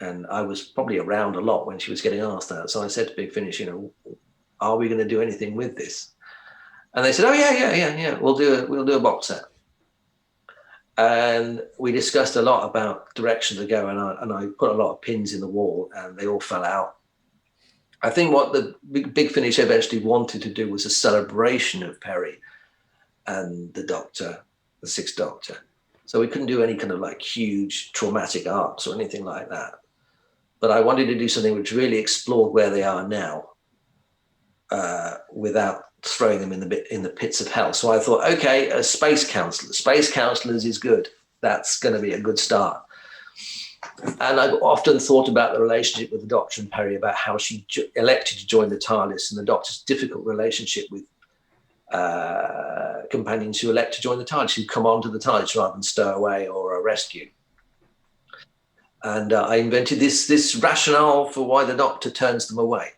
And I was probably around a lot when she was getting asked that. So I said to Big Finish, are we going to do anything with this? And they said, oh, yeah. We'll do a box set. And we discussed a lot about direction to go. And I put a lot of pins in the wall, and they all fell out. I think what the Big Finish eventually wanted to do was a celebration of Perry and the Doctor, the Sixth Doctor. So we couldn't do any kind of like huge traumatic arcs or anything like that. But I wanted to do something which really explored where they are now, without throwing them in the pits of hell. So I thought, okay, a space counselor. Space counselors is good. That's going to be a good start. And I've often thought about the relationship with the Doctor and Perry, about how she elected to join the TARDIS, and the Doctor's difficult relationship with companions who elect to join the TARDIS, who come onto the TARDIS rather than stow away or are rescued. And I invented this rationale for why the Doctor turns them away.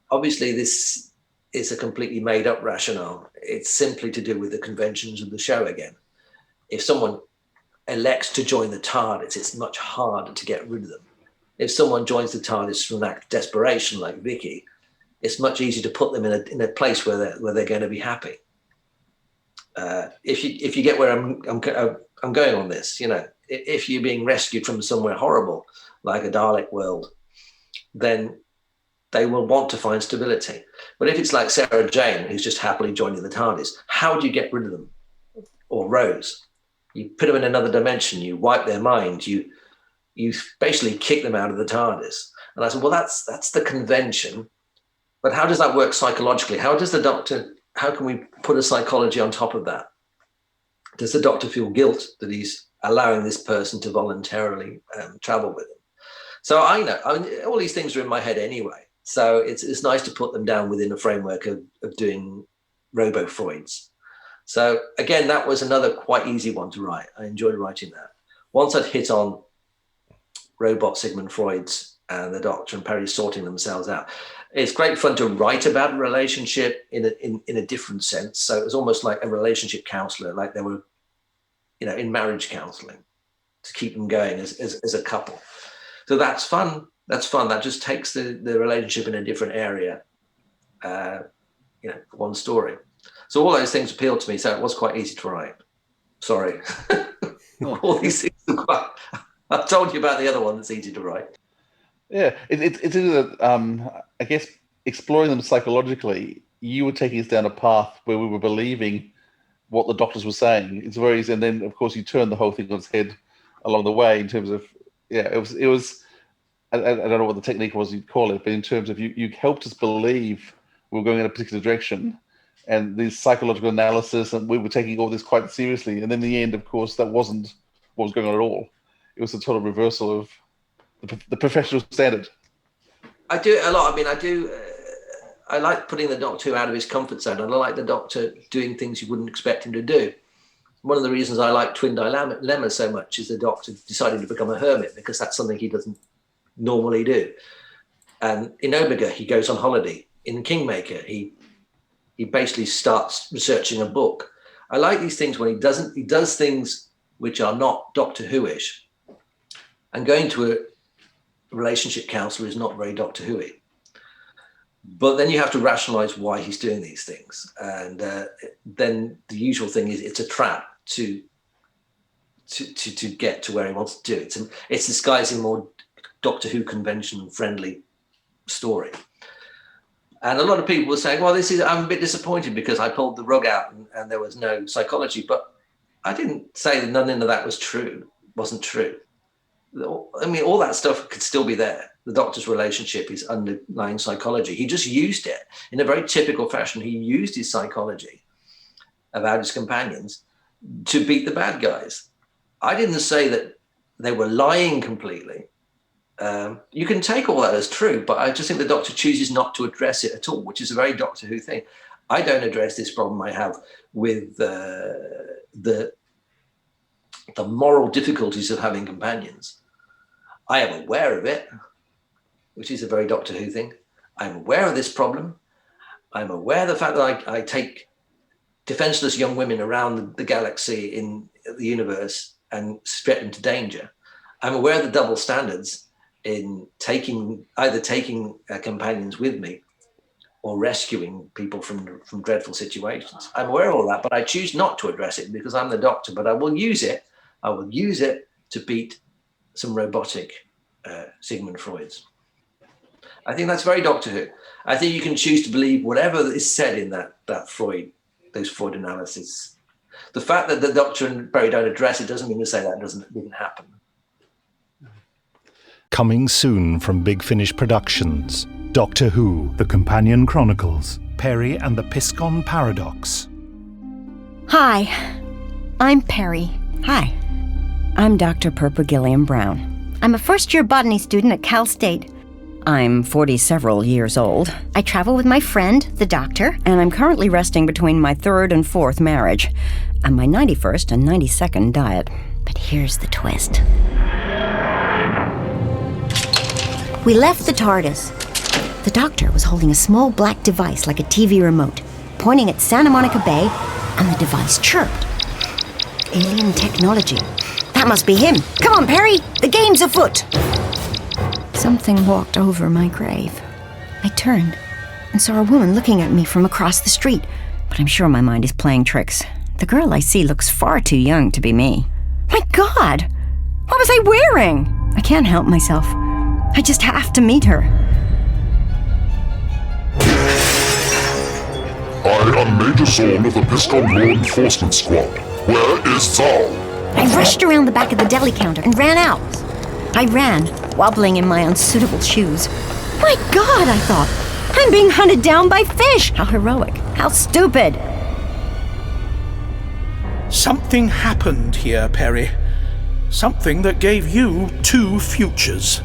Obviously, this is a completely made-up rationale. It's simply to do with the conventions of the show again. If someone elects to join the TARDIS, it's much harder to get rid of them. If someone joins the TARDIS from an act of desperation, like Vicky, it's much easier to put them in a place where they're going to be happy. If you get where I'm going on this, if you're being rescued from somewhere horrible, like a Dalek world, then they will want to find stability. But if it's like Sarah Jane, who's just happily joining the TARDIS, how do you get rid of them? Or Rose? You put them in another dimension, you wipe their mind, you basically kick them out of the TARDIS. And I said, well, that's the convention. But how does that work psychologically? How can we put a psychology on top of that? does the doctor feel guilt that he's allowing this person to voluntarily travel with him? So I know, all these things are in my head anyway. So it's nice to put them down within a framework of doing robo-Freuds. So again, that was another quite easy one to write. I enjoyed writing that. Once I'd hit on robot Sigmund Freud's and the Doctor and Perry sorting themselves out, it's great fun to write about a relationship in a different sense. So it was almost like a relationship counselor, like they were, in marriage counseling, to keep them going as a couple. So that's fun. That's fun. That just takes the relationship in a different area, one story. So all those things appealed to me. So it was quite easy to write. Sorry. All these things are quite... I've told you about the other one that's easy to write. Yeah, it's I guess exploring them psychologically, you were taking us down a path where we were believing what the doctors were saying. It's very easy, and then of course you turn the whole thing on its head along the way in terms of, it was I don't know what the technique was you'd call it, but in terms of you helped us believe we were going in a particular direction, and this psychological analysis, and we were taking all this quite seriously. And then in the end, of course, that wasn't what was going on at all. It was a total reversal of the professional standard. I do it a lot. I mean, I like putting the Doctor out of his comfort zone. And I like the Doctor doing things you wouldn't expect him to do. One of the reasons I like Twin Dilemma so much is the Doctor deciding to become a hermit, because that's something he doesn't normally do. And in Omega, he goes on holiday. In Kingmaker, he basically starts researching a book. I like these things when he does things which are not Doctor Who-ish. And going to a relationship counselor is not very Doctor Who-y. But then you have to rationalize why he's doing these things. And then the usual thing is it's a trap to get to where he wants to do it. It's disguising more Doctor Who convention-friendly story. And a lot of people were saying, well, I'm a bit disappointed because I pulled the rug out and there was no psychology. But I didn't say that none of that wasn't true. I mean, all that stuff could still be there. The Doctor's relationship, his underlying psychology. He just used it in a very typical fashion. He used his psychology about his companions to beat the bad guys. I didn't say that they were lying completely. You can take all that as true, but I just think the Doctor chooses not to address it at all, which is a very Doctor Who thing. I don't address this problem I have with the moral difficulties of having companions. I am aware of it, which is a very Doctor Who thing. I'm aware of this problem. I'm aware of the fact that I take defenseless young women around the galaxy in the universe and threat them to danger. I'm aware of the double standards in either taking companions with me or rescuing people from dreadful situations. I'm aware of all that, but I choose not to address it because I'm the Doctor, but I will use it. I will use it to beat some robotic Sigmund Freuds. I think that's very Doctor Who. I think you can choose to believe whatever is said in that Freud, those Freud analyses. The fact that the Doctor and Perry don't address it doesn't mean to say that didn't happen. Coming soon from Big Finish Productions, Doctor Who, The Companion Chronicles, Perry and the Piscon Paradox. Hi, I'm Perry. Hi. I'm Dr. Purple Gilliam Brown. I'm a first-year botany student at Cal State. I'm 40-several years old. I travel with my friend, the Doctor, and I'm currently resting between my 3rd and 4th marriage and my 91st and 92nd diet. But here's the twist. We left the TARDIS. The Doctor was holding a small black device like a TV remote, pointing at Santa Monica Bay, and the device chirped. Alien technology. That must be him. Come on, Perry. The game's afoot. Something walked over my grave. I turned and saw a woman looking at me from across the street, but I'm sure my mind is playing tricks. The girl I see looks far too young to be me. My God! What was I wearing? I can't help myself. I just have to meet her. I am Major Zorn of the Piscon Law Enforcement Squad. Where is Zal? I rushed around the back of the deli counter and ran out. I ran, wobbling in my unsuitable shoes. My God, I thought. I'm being hunted down by fish. How heroic. How stupid. Something happened here, Perry. Something that gave you 2 futures.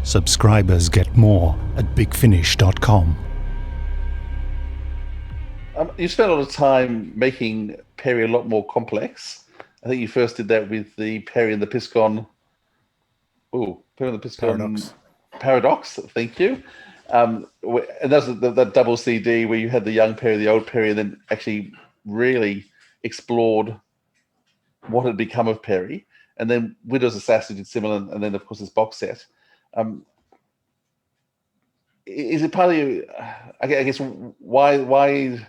Subscribers get more at bigfinish.com. You spent a lot of time making Perry a lot more complex. I think you first did that with the Perry and the Piscon. Oh, Perry and the Piscon Paradox. Thank you. And that's the double CD where you had the young Perry, the old Perry, and then actually really explored what had become of Perry. And then Widow's Assassin did similar, and then of course this box set. Is it part of you? I guess why did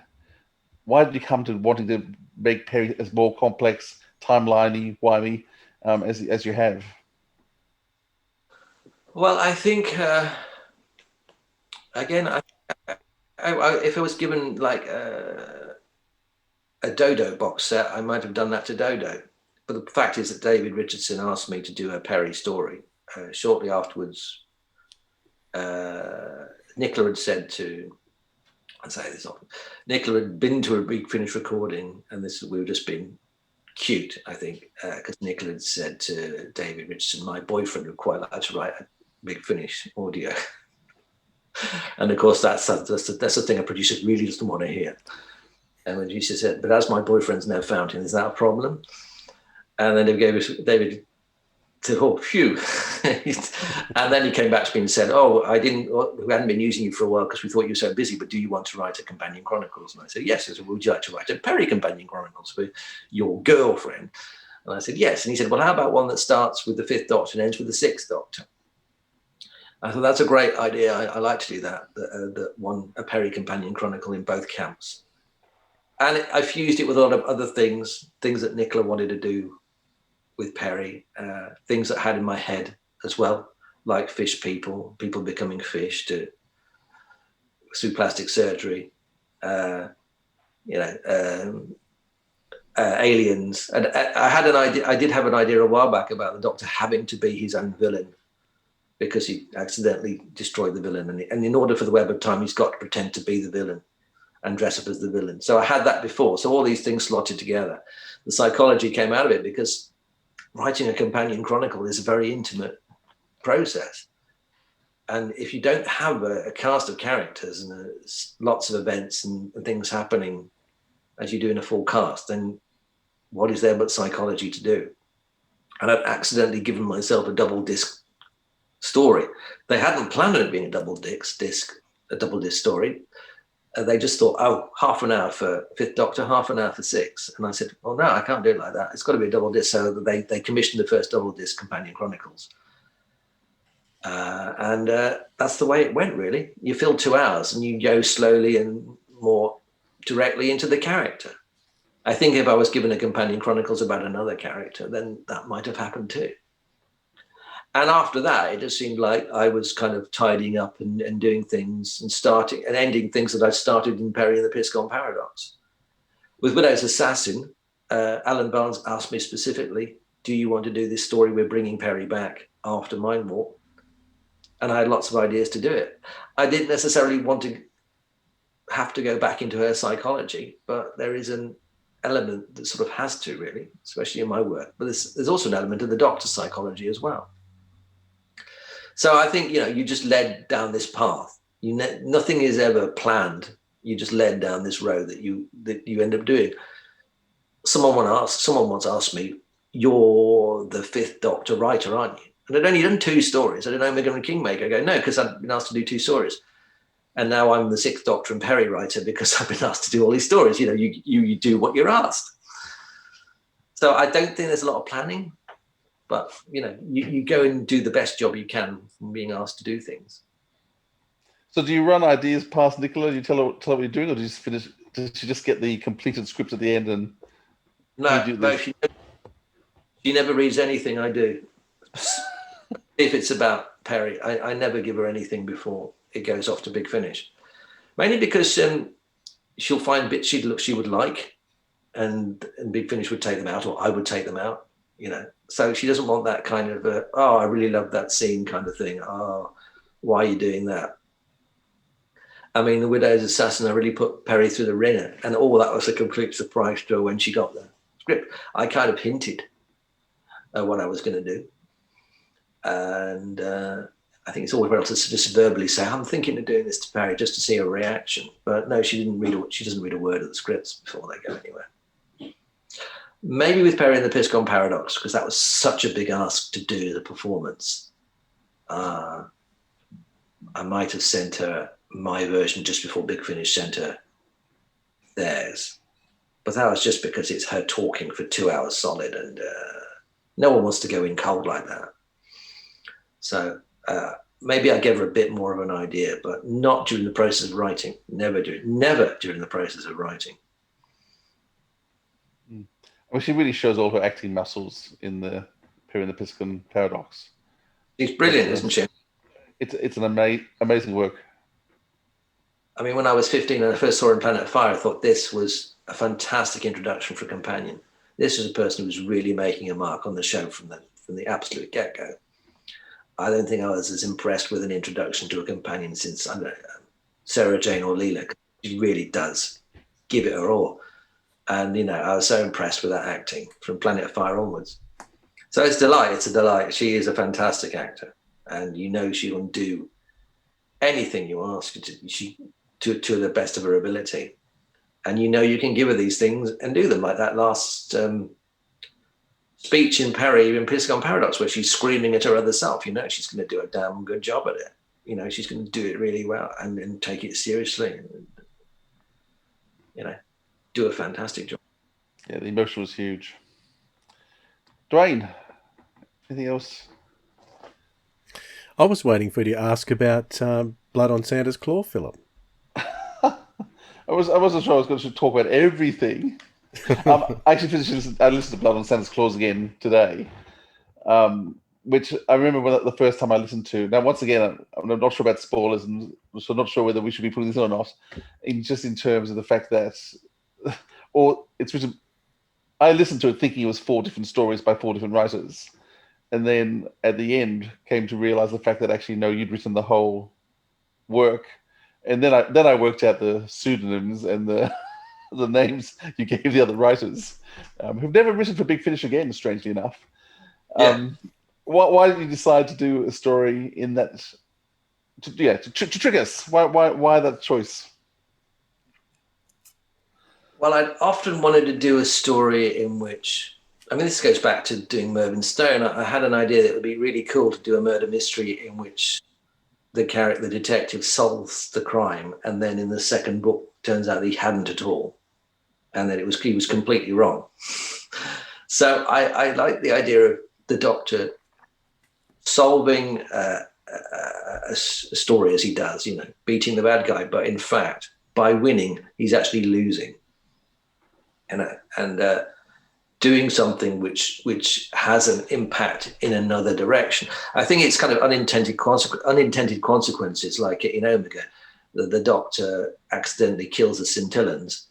you come to wanting to make Perry as more complex, timeliney, wimey as you have? Well, I think again, if I was given like a Dodo box set, I might have done that to Dodo. But the fact is that David Richardson asked me to do a Perry story. Shortly afterwards, Nicola had said to, I say this often, Nicola had been to a Big Finish recording, and we were just being cute, I think, because Nicola had said to David Richardson, my boyfriend would quite like to write a Big Finish audio. And of course, that's the thing a producer really doesn't want to hear. And when she said, but as my boyfriend's Nev Fountain, is that a problem? And then David said, oh, phew. And then he came back to me and said, oh, we hadn't been using you for a while because we thought you were so busy, but do you want to write a Companion Chronicles? And I said, yes. I said, would you like to write a Perry Companion Chronicles for your girlfriend? And I said, yes. And he said, well, how about one that starts with the 5th Doctor and ends with the 6th Doctor? I thought that's a great idea. I like to do that a Perry Companion Chronicle in both camps. And I fused it with a lot of other things that Nicola wanted to do with Perry, things that I had in my head as well, like fish people becoming fish through plastic surgery, aliens. And I had an idea. I did have an idea a while back about the Doctor having to be his own villain because he accidentally destroyed the villain. And in order for the Web of Time, he's got to pretend to be the villain and dress up as the villain. So I had that before. So all these things slotted together. The psychology came out of it because writing a Companion Chronicle is a very intimate process. And if you don't have a cast of characters and lots of events and things happening as you do in a full cast, then what is there but psychology to do? And I'd accidentally given myself a double disc story. They hadn't planned on it being a double disc story. They just thought, oh, half an hour for 5th Doctor, half an hour for 6. And I said, well, no, I can't do it like that. It's got to be a double disc. So they commissioned the first double disc Companion Chronicles. And that's the way it went, really. You fill 2 hours and you go slowly and more directly into the character. I think if I was given a Companion Chronicles about another character, then that might have happened too. And after that, it just seemed like I was kind of tidying up and doing things and starting and ending things that I'd started in Perry and the Piscon Paradox. With Widow's Assassin, Alan Barnes asked me specifically, do you want to do this story? We're bringing Perry back after Mind Warp. And I had lots of ideas to do it. I didn't necessarily want to have to go back into her psychology, but there is an element that sort of has to, really, especially in my work. But there's also an element of the Doctor's psychology as well. So I think, you just led down this path. Nothing is ever planned. You just led down this road that you end up doing. Someone once asked me, you're the 5th Doctor writer, aren't you? And I'd only done 2 stories. I did Omega and Kingmaker. I go, no, because I'd been asked to do 2 stories. And now I'm the 6th Doctor and Perry writer because I've been asked to do all these stories. You do what you're asked. So I don't think there's a lot of planning. But, you go and do the best job you can from being asked to do things. So do you run ideas past Nicola? Do you tell her what you're doing, or do you just finish? Does she just get the completed script at the end and No, she never reads anything I do. If it's about Perry, I never give her anything before it goes off to Big Finish. Mainly because she'll find bits she would like, and Big Finish would take them out, or I would take them out. So she doesn't want that kind of I really love that scene kind of thing. Oh, why are you doing that? I mean, The Widow's Assassin, I really put Perry through the ringer, and all that was a complete surprise to her when she got the script. I kind of hinted at what I was going to do. And I think it's always better to just verbally say, I'm thinking of doing this to Perry just to see her reaction. But no, she doesn't read a word of the scripts before they go anywhere. Maybe with Perry and the Piscon Paradox, because that was such a big ask to do the performance. I might have sent her my version just before Big Finish sent her theirs. But that was just because it's her talking for 2 hours solid, and no one wants to go in cold like that. So maybe I gave her a bit more of an idea, but not during the process of writing. Never during the process of writing. Well, she really shows all her acting muscles in the Perry and the Piscon Paradox. She's brilliant, isn't she? It's an amazing work. I mean, when I was 15 and I first saw her in Planet of Fire, I thought this was a fantastic introduction for a companion. This was a person who was really making a mark on the show from the absolute get-go. I don't think I was as impressed with an introduction to a companion since, I don't know, Sarah Jane or Leela. She really does give it her all. And, you know, I was so impressed with that acting from Planet of Fire onwards. So it's a delight. She is a fantastic actor. And you know she will do anything you ask her to the best of her ability. And you know you can give her these things and do them, like that last speech in Perry in Piscon Paradox, where she's screaming at her other self. You know she's going to do a damn good job at it. You know she's going to do it really well and take it seriously. And, you know, do a fantastic job. Yeah, the emotion was huge. Dwayne, anything else? I was waiting for you to ask about Blood on Santa's Claw, Philip. I wasn't sure I was going to talk about everything. I actually I listened to Blood on Santa's Claws again today, which I remember when the first time I listened to. Now, once again, I'm not sure about spoilers, and so I'm not sure whether we should be putting this on or not. Just in terms of the fact that, I listened to it thinking it was 4 different stories by 4 different writers, and then at the end came to realize the fact that actually no, you'd written the whole work. And then I worked out the pseudonyms and the names you gave the other writers, who've never written for Big Finish again, strangely enough. Yeah. Why did you decide to do a story in that? To trick us. Why that choice? Well, I'd often wanted to do a story in which, I mean, this goes back to doing Mervyn Stone. I had an idea that it would be really cool to do a murder mystery in which the detective solves the crime, and then in the second book turns out that he hadn't at all, and that he was completely wrong. So I like the idea of the Doctor solving a story as he does, you know, beating the bad guy, but in fact, by winning, he's actually losing, and doing something which has an impact in another direction. I think it's kind of unintended consequences, like in Omega, the Doctor accidentally kills the Scintillans,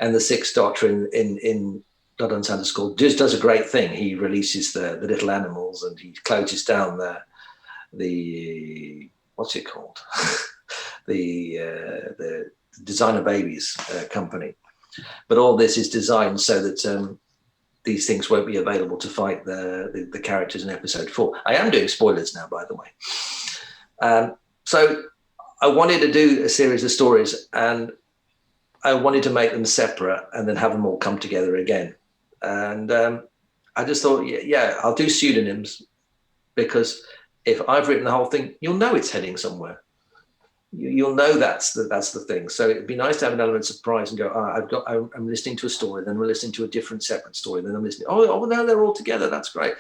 and the Sixth Doctor in Blood on Santa's Claw does a great thing. He releases the little animals and he closes down the what's it called? the Designer Babies company. But all this is designed so that these things won't be available to fight the characters in episode 4. I am doing spoilers now, by the way. So I wanted to do a series of stories, and I wanted to make them separate and then have them all come together again. And I just thought, yeah, I'll do pseudonyms, because if I've written the whole thing, you'll know it's heading somewhere. You'll know that's the thing. So it'd be nice to have an element of surprise and go, I'm listening to a story, then we're listening to a different separate story, then I'm listening, oh no, they're all together, that's great.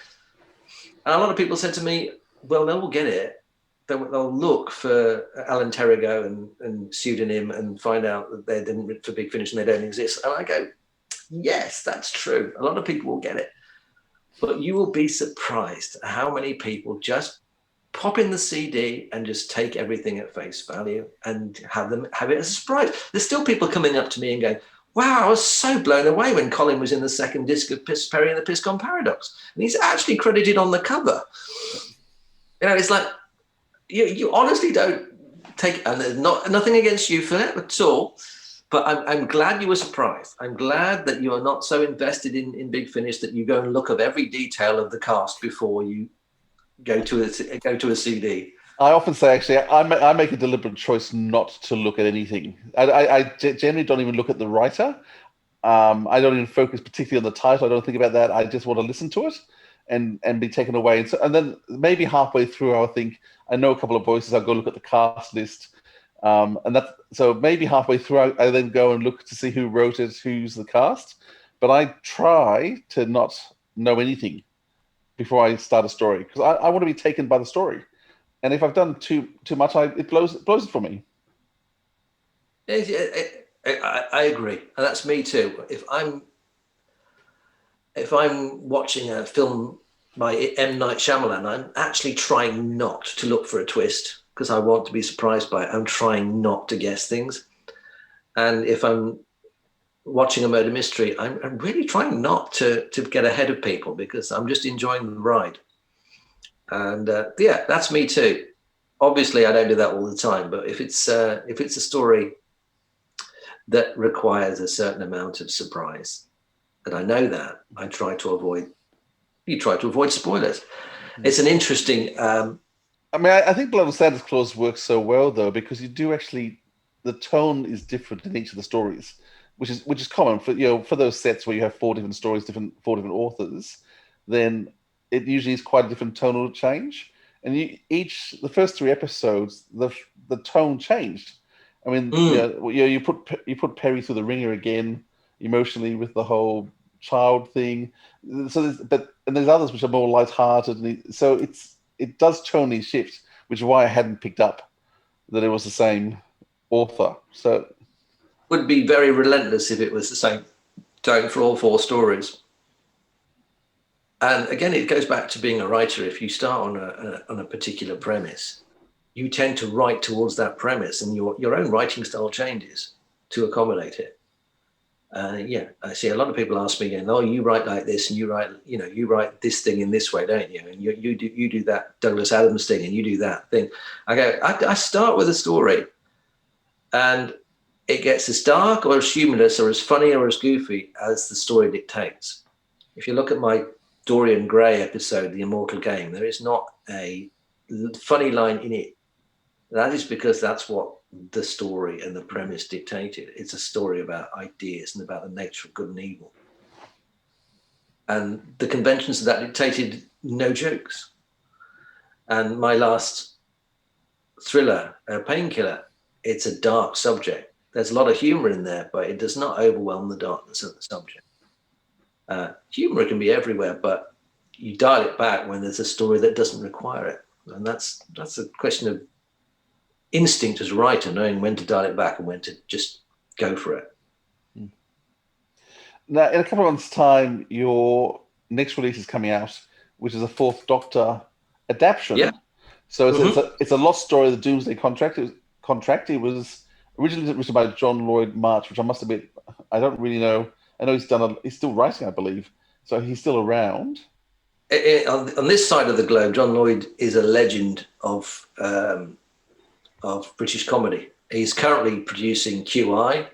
And a lot of people said to me, well, they'll get it. They'll look for Alan Terrigo and pseudonym and find out that they didn't write for Big Finish and they don't exist. And I go, yes, that's true. A lot of people will get it. But you will be surprised how many people just pop in the CD and just take everything at face value and have it as a surprise. There's still people coming up to me and going, wow, I was so blown away when Colin was in the second disc of Perry and the Piscon Paradox. And he's actually credited on the cover. You know, it's like, you honestly don't and there's nothing against you for that at all. But I'm glad you were surprised. I'm glad that you are not so invested in Big Finish that you go and look at every detail of the cast before you go to a CD. I often say, actually, I make a deliberate choice not to look at anything. I generally don't even look at the writer. I don't even focus particularly on the title. I don't think about that. I just want to listen to it and be taken away. And then maybe halfway through, I'll think, I know a couple of voices. I'll go look at the cast list. So maybe halfway through, I then go and look to see who wrote it, who's the cast. But I try to not know anything before I start a story, because I want to be taken by the story. And if I've done too much, it blows it for me. I agree, and that's me too. If I'm watching a film by M. Night Shyamalan, I'm actually trying not to look for a twist because I want to be surprised by it. I'm trying not to guess things. And if I'm watching a murder mystery, I'm really trying not to get ahead of people because I'm just enjoying the ride. And that's me too. Obviously, I don't do that all the time, but if it's a story that requires a certain amount of surprise, and I know that, I try to avoid. You try to avoid spoilers. It's an interesting. I think Blood and Santa Claus works so well though because you do actually, the tone is different in each of the stories, which is common for those sets where you have 4 different stories, 4 different authors. Then it usually is quite a different tonal change. And the first 3 episodes, the tone changed. I mean, you put Perry through the ringer again emotionally with the whole child thing. So there's others which are more lighthearted. So it does tonally shift, which is why I hadn't picked up that it was the same author. So would be very relentless if it was the same tone for all 4 stories. And again, it goes back to being a writer. If you start on a particular premise, you tend to write towards that premise, and your own writing style changes to accommodate it. I see a lot of people ask me again, "Oh, you write like this, and you write this thing in this way, don't you? And you do that Douglas Adams thing, and you do that thing." I go, I start with a story, and it gets as dark or as humorous or as funny or as goofy as the story dictates. If you look at my Dorian Gray episode, The Immortal Game, there is not a funny line in it. That is because that's what the story and the premise dictated. It's a story about ideas and about the nature of good and evil. And the conventions of that dictated no jokes. And my last thriller, Painkiller, it's a dark subject. There's a lot of humor in there, but it does not overwhelm the darkness of the subject. Humor can be everywhere, but you dial it back when there's a story that doesn't require it. And that's a question of instinct as a writer, knowing when to dial it back and when to just go for it. Now, in a couple of months' time, your next release is coming out, which is a 4th Doctor adaptation. Yeah. So it's a lost story, The Doomsday Contract. It was originally written by John Lloyd March, which I must admit, I don't really know. I know he's still writing, I believe. So he's still around. On this side of the globe, John Lloyd is a legend of British comedy. He's currently producing QI.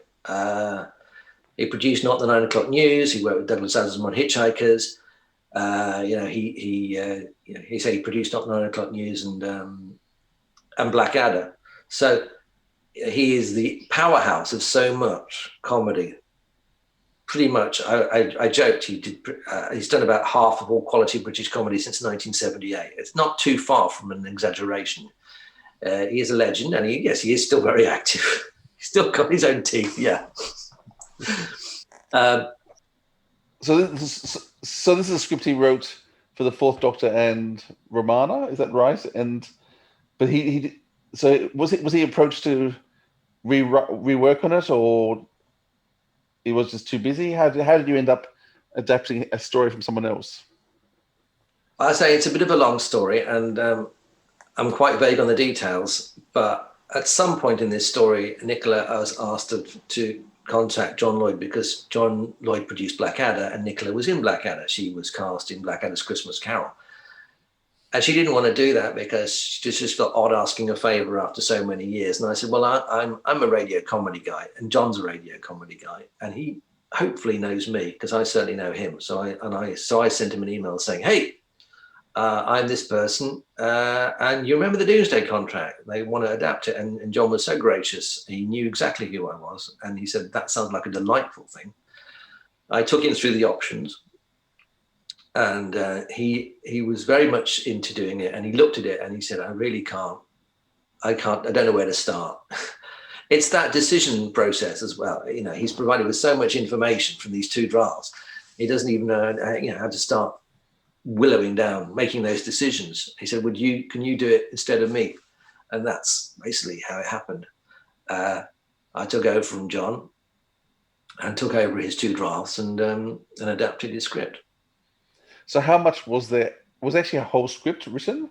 He produced Not the 9 O'Clock News. He worked with Douglas Adams on Hitchhikers. He said he produced Not the 9 O'Clock News and Blackadder. So he is the powerhouse of so much comedy. Pretty much, I joked he's done about half of all quality British comedy since 1978. It's not too far from an exaggeration. He is a legend, and he is still very active. He's still got his own teeth, yeah. So this is a script he wrote for the 4th Doctor and Romana, is that right? But was he approached to rework on it, or he was just too busy? How did you end up adapting a story from someone else? I say it's a bit of a long story, and I'm quite vague on the details. But at some point in this story, Nicola was asked to contact John Lloyd because John Lloyd produced Blackadder, and Nicola was in Blackadder. She was cast in Blackadder's Christmas Carol. And she didn't want to do that because she just felt odd asking a favor after so many years. And I said, well, I'm a radio comedy guy, and John's a radio comedy guy, and he hopefully knows me because I certainly know him. So I sent him an email saying, hey, I'm this person, and you remember the Doomsday Contract? They want to adapt it. And John was so gracious. He knew exactly who I was. And he said, that sounds like a delightful thing. I took him through the options. And he was very much into doing it. And he looked at it and he said, I really can't. I don't know where to start. It's that decision process as well. You know, he's provided with so much information from these 2 drafts. He doesn't even know, how to start willowing down, making those decisions. He said, can you do it instead of me? And that's basically how it happened. I took over from John and took over his 2 drafts and adapted his script. So how much was there? Was actually a whole script written,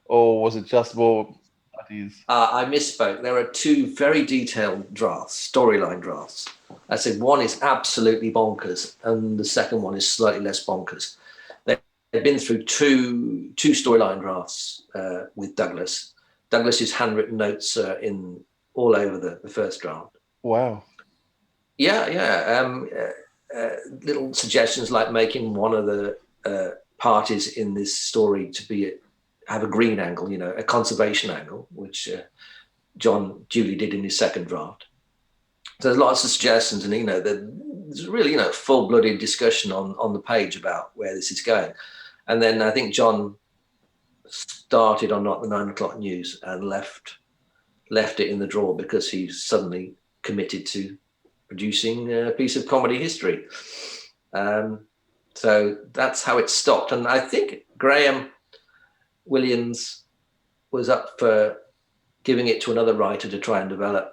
or was it just more ideas? I misspoke. There are 2 very detailed drafts, storyline drafts. I said one is absolutely bonkers, and the second one is slightly less bonkers. They've been through two storyline drafts with Douglas. Douglas's handwritten notes are in all over the first draft. Wow. Yeah. Little suggestions like making one of the parties in this story to have a green angle, a conservation angle, which John duly did in his second draft. So there's lots of suggestions, and there's really full-blooded discussion on the page about where this is going. And then I think John started on Not the 9 O'Clock News and left it in the drawer because he suddenly committed to producing a piece of comedy history. So that's how it stopped. And I think Graham Williams was up for giving it to another writer to try and develop.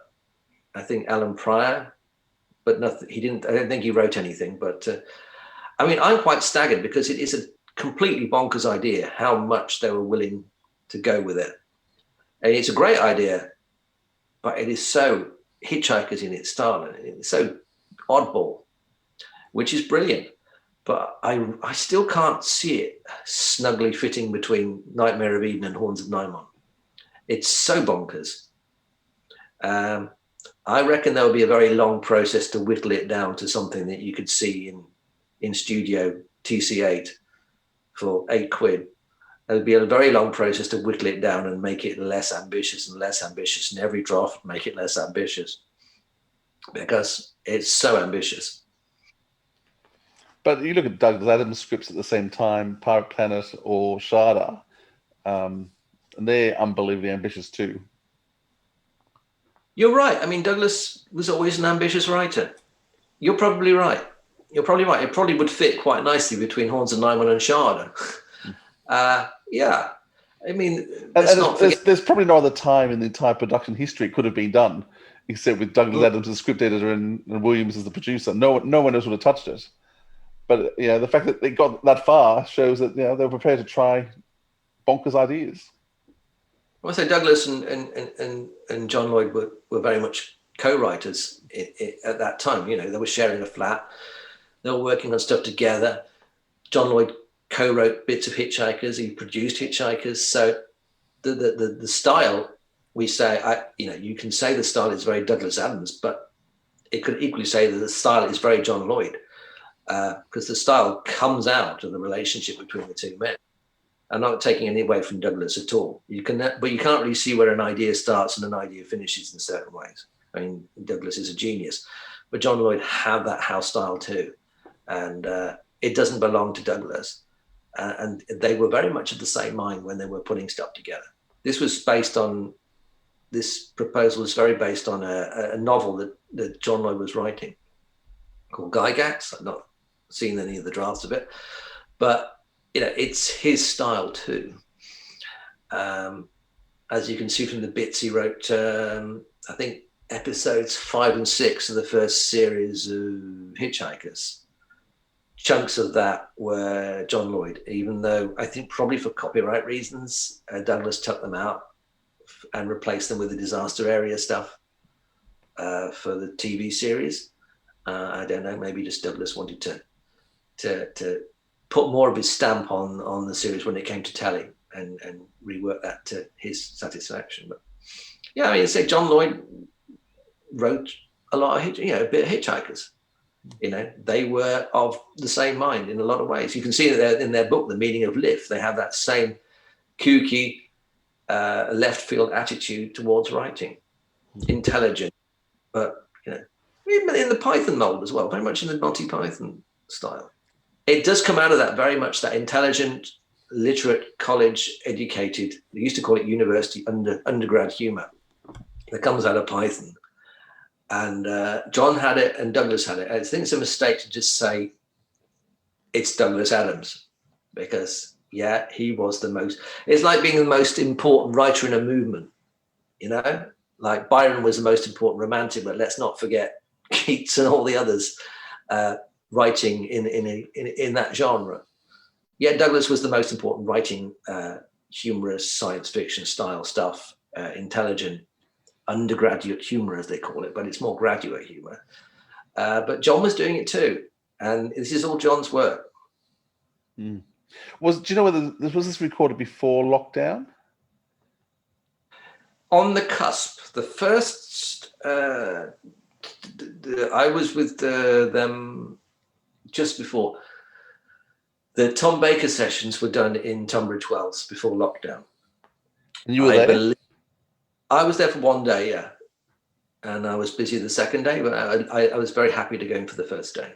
I think Alan Pryor, but nothing. I don't think he wrote anything. But I'm quite staggered because it is a completely bonkers idea how much they were willing to go with it. And it's a great idea, but it is so Hitchhikers in its style, and it's so oddball, which is brilliant. But I still can't see it snugly fitting between Nightmare of Eden and Horns of Nimon. It's so bonkers. I reckon there will be a very long process to whittle it down to something that you could see in Studio TC8 for £8. There'll be a very long process to whittle it down and make it less ambitious and less ambitious. And every draft make it less ambitious because it's so ambitious. But you look at Douglas Adams' scripts at the same time, Pirate Planet or Sharda, and they're unbelievably ambitious too. You're right. Douglas was always an ambitious writer. You're probably right. It probably would fit quite nicely between Horns of Nimon and Sharda. Yeah. There's probably no other time in the entire production history it could have been done, except with Douglas Adams as the script editor and Williams as the producer. No one else would have touched it. But the fact that they got that far shows that they were prepared to try bonkers ideas. Well, so Douglas and John Lloyd were very much co-writers at that time. They were sharing a flat. They were working on stuff together. John Lloyd co-wrote bits of Hitchhikers. He produced Hitchhikers. So the style, we say, you can say the style is very Douglas Adams, but it could equally say that the style is very John Lloyd. Because the style comes out of the relationship between the 2 men. I'm not taking any away from Douglas at all. But you can't really see where an idea starts and an idea finishes in certain ways. Douglas is a genius, but John Lloyd had that house style too, and it doesn't belong to Douglas. And they were very much of the same mind when they were putting stuff together. This proposal was very based on a novel that John Lloyd was writing called Gygax. I've not seen any of the drafts of it, but it's his style too. As you can see from the bits he wrote, I think episodes 5 and 6 of the first series of Hitchhikers, chunks of that were John Lloyd, even though I think probably for copyright reasons, Douglas took them out and replaced them with the disaster area stuff for the TV series. I don't know, maybe just Douglas wanted to put more of his stamp on the series when it came to telly. and rework that to his satisfaction. But yeah, I mean, say John Lloyd wrote a lot of a bit of Hitchhikers. They were of the same mind in a lot of ways. You can see that in their book, The Meaning of Life, they have that same kooky, left field attitude towards writing, intelligent, but even in the Python mold as well, very much in the Monty Python style. It does come out of that very much, that intelligent, literate, college-educated, they used to call it university undergrad humor, that comes out of Python. And John had it and Douglas had it. I think it's a mistake to just say it's Douglas Adams, because he was the most, it's like being the most important writer in a movement, like Byron was the most important romantic, but let's not forget Keats and all the others writing in that genre. Yet Douglas was the most important writing humorous science fiction style stuff, intelligent, undergraduate humor, as they call it, but it's more graduate humor. But John was doing it too, and this is all John's work. Do you know whether was this recorded before lockdown? On the cusp. The first, I was with them just before. The Tom Baker sessions were done in Tunbridge Wells before lockdown. And you were there? I was there for one day, yeah. And I was busy the second day, but I was very happy to go in for the first day.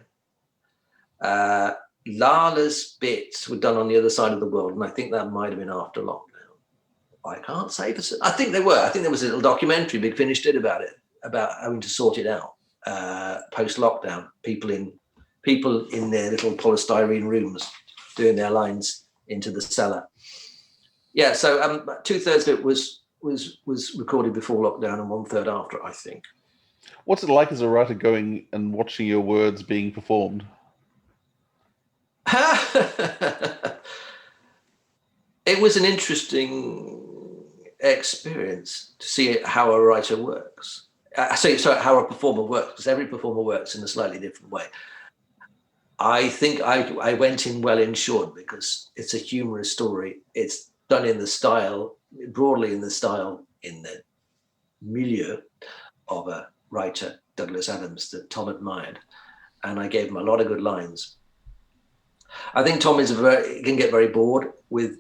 Lala's bits were done on the other side of the world, and I think that might have been after lockdown. I can't say for certain. I think they were. I think there was a little documentary Big Finish did about it, about having to sort it out post-lockdown. People in their little polystyrene rooms doing their lines into the cellar. Yeah, so 2/3 of it was recorded before lockdown and 1/3 after, I think. What's it like as a writer going and watching your words being performed? It was an interesting experience to see how a writer works. How a performer works, because every performer works in a slightly different way. I think I went in well insured, because it's a humorous story. It's done in the style, broadly in the milieu of a writer, Douglas Adams, that Tom admired. And I gave him a lot of good lines. I think Tom can get very bored with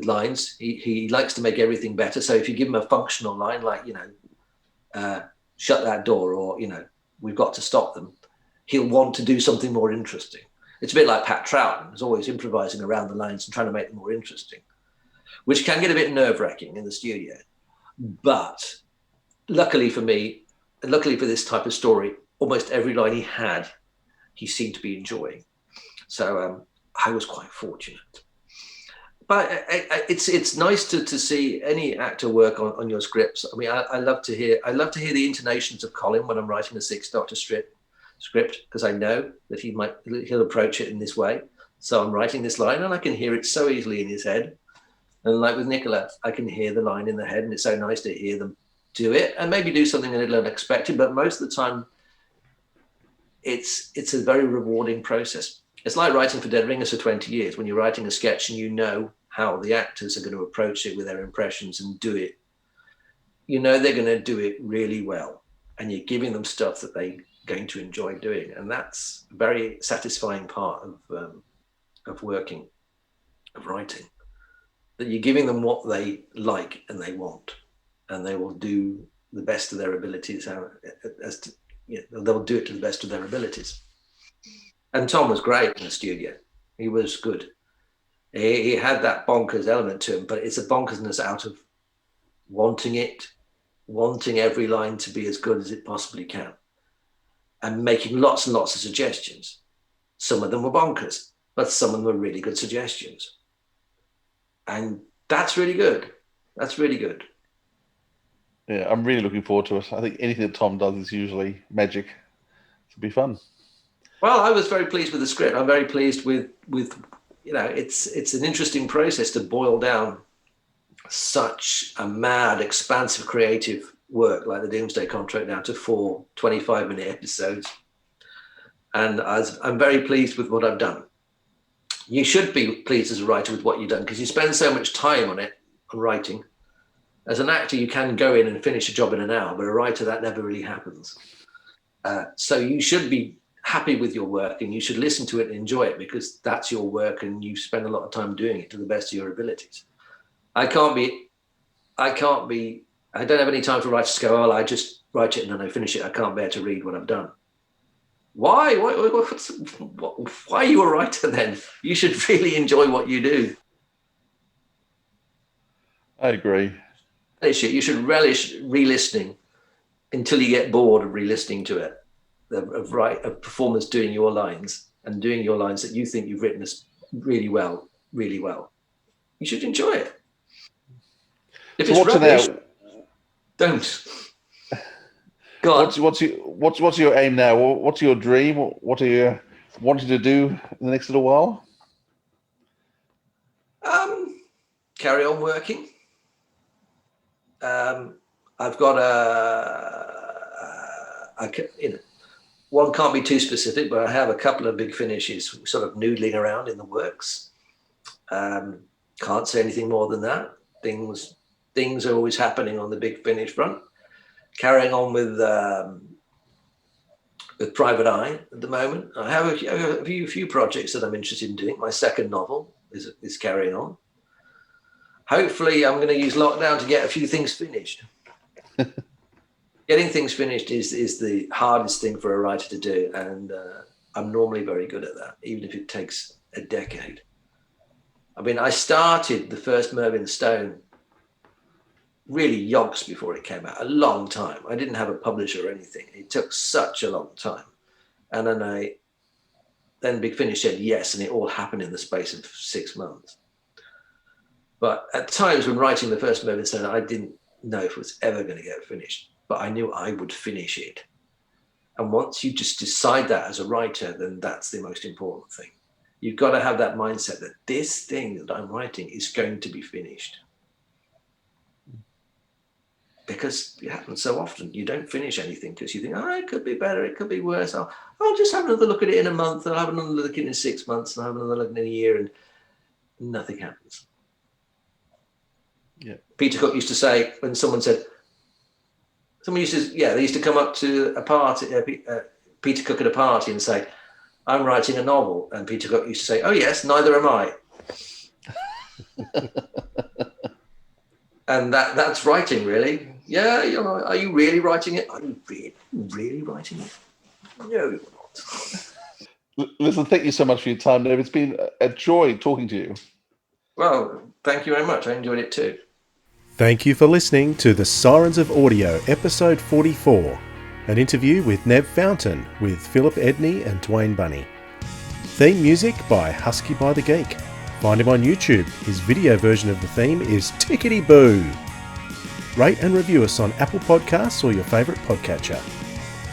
lines. He likes to make everything better. So if you give him a functional line like, shut that door, or, we've got to stop them, he'll want to do something more interesting. It's a bit like Pat Troughton, who's always improvising around the lines and trying to make them more interesting, which can get a bit nerve-wracking in the studio. But luckily for me, and luckily for this type of story, almost every line he had, he seemed to be enjoying. So I was quite fortunate. But it's nice to see any actor work on your scripts. I mean, I love to hear the intonations of Colin when I'm writing a Sixth Doctor script, because I know that he'll approach it in this way. So I'm writing this line and I can hear it so easily in his head. And like with Nicola, I can hear the line in the head, and it's so nice to hear them do it and maybe do something a little unexpected. But most of the time, it's a very rewarding process. It's like writing for Dead Ringers for 20 years. When you're writing a sketch and you know how the actors are going to approach it with their impressions and do it, they're going to do it really well. And you're giving them stuff that they're going to enjoy doing. And that's a very satisfying part of working, of writing, that you're giving them what they like and they want, and they will do the best of their abilities. They'll do it to the best of their abilities. And Tom was great in the studio. He was good. He had that bonkers element to him, but it's a bonkersness out of wanting every line to be as good as it possibly can, and making lots and lots of suggestions. Some of them were bonkers, but some of them were really good suggestions. And that's really good. That's really good. Yeah, I'm really looking forward to it. I think anything that Tom does is usually magic. It'll be fun. Well, I was very pleased with the script. I'm very pleased with it's an interesting process to boil down such a mad, expansive, creative work like the Doomsday Contract down to 4 25-minute episodes. And I'm very pleased with what I've done. You should be pleased as a writer with what you've done because you spend so much time on it, on writing. As an actor, you can go in and finish a job in an hour, but a writer, that never really happens. So you should be happy with your work and you should listen to it and enjoy it because that's your work and you spend a lot of time doing it to the best of your abilities. I don't have any time for writers to go, oh, I just write it and then I finish it. I can't bear to read what I've done. Why? Why are you a writer then? You should really enjoy what you do. I agree. You should relish re-listening until you get bored of re-listening to it, of performers doing your lines and doing your lines that you think you've written really well. You should enjoy it. If So it's what's rubbish, now? don't. Go on. What's your aim now? What's your dream? What are you wanting to do in the next little while? Carry on working. I've got one can't be too specific, but I have a couple of big finishes sort of noodling around in the works. Can't say anything more than that. Things are always happening on the big finish front. Carrying on with Private Eye at the moment. I have a few projects that I'm interested in doing. My second novel is carrying on. Hopefully, I'm going to use lockdown to get a few things finished. Getting things finished is the hardest thing for a writer to do, and I'm normally very good at that, even if it takes a decade. I mean, I started the first Mervyn Stone really yonks before it came out, a long time. I didn't have a publisher or anything. It took such a long time. And then Big Finish said yes, and it all happened in the space of 6 months. But at times when writing the first Mervyn Stone, I didn't know if it was ever going to get finished, but I knew I would finish it. And once you just decide that as a writer, then that's the most important thing. You've got to have that mindset that this thing that I'm writing is going to be finished. Because it happens so often. You don't finish anything because you think, oh, it could be better, it could be worse. I'll just have another look at it in a month, I'll have another look at it in 6 months, and I'll have another look at it in a year, and nothing happens. Yeah. Peter Cook used to say, when someone used to come up to a party, Peter Cook at a party and say, I'm writing a novel. And Peter Cook used to say, oh yes, neither am I. And that's writing, really. Yeah, are you really writing it? Are you really writing it? No, you're not. Listen, thank you so much for your time, Nev. It's been a joy talking to you. Well, thank you very much. I enjoyed it too. Thank you for listening to the Sirens of Audio, episode 44, an interview with Nev Fountain with Philip Edney and Dwayne Bunny. Theme music by Husky by the Geek. Find him on YouTube. His video version of the theme is Tickety Boo. Rate and review us on Apple Podcasts or your favourite podcatcher.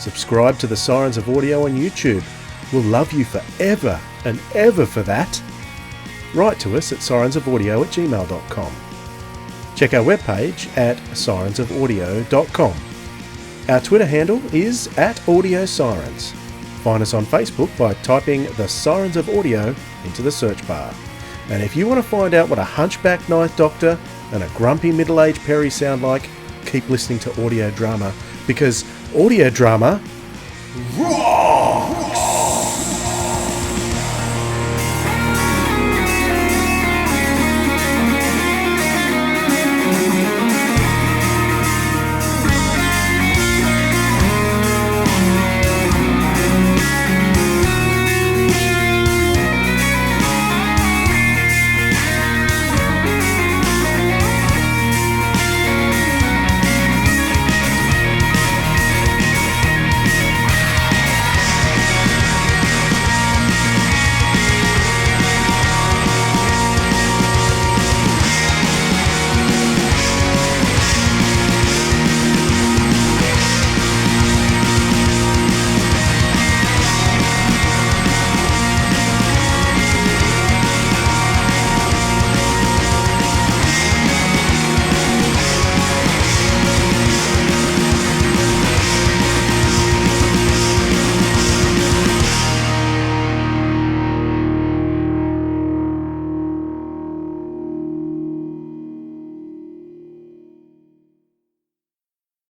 Subscribe to the Sirens of Audio on YouTube. We'll love you forever and ever for that. Write to us at sirensofaudio@gmail.com. Check our webpage at sirensofaudio.com. Our Twitter handle is @AudioSirens. Find us on Facebook by typing the Sirens of Audio into the search bar. And if you want to find out what a hunchback Ninth Doctor and a grumpy middle-aged Perry sound like, keep listening to Audio Drama, because Audio Drama rocks!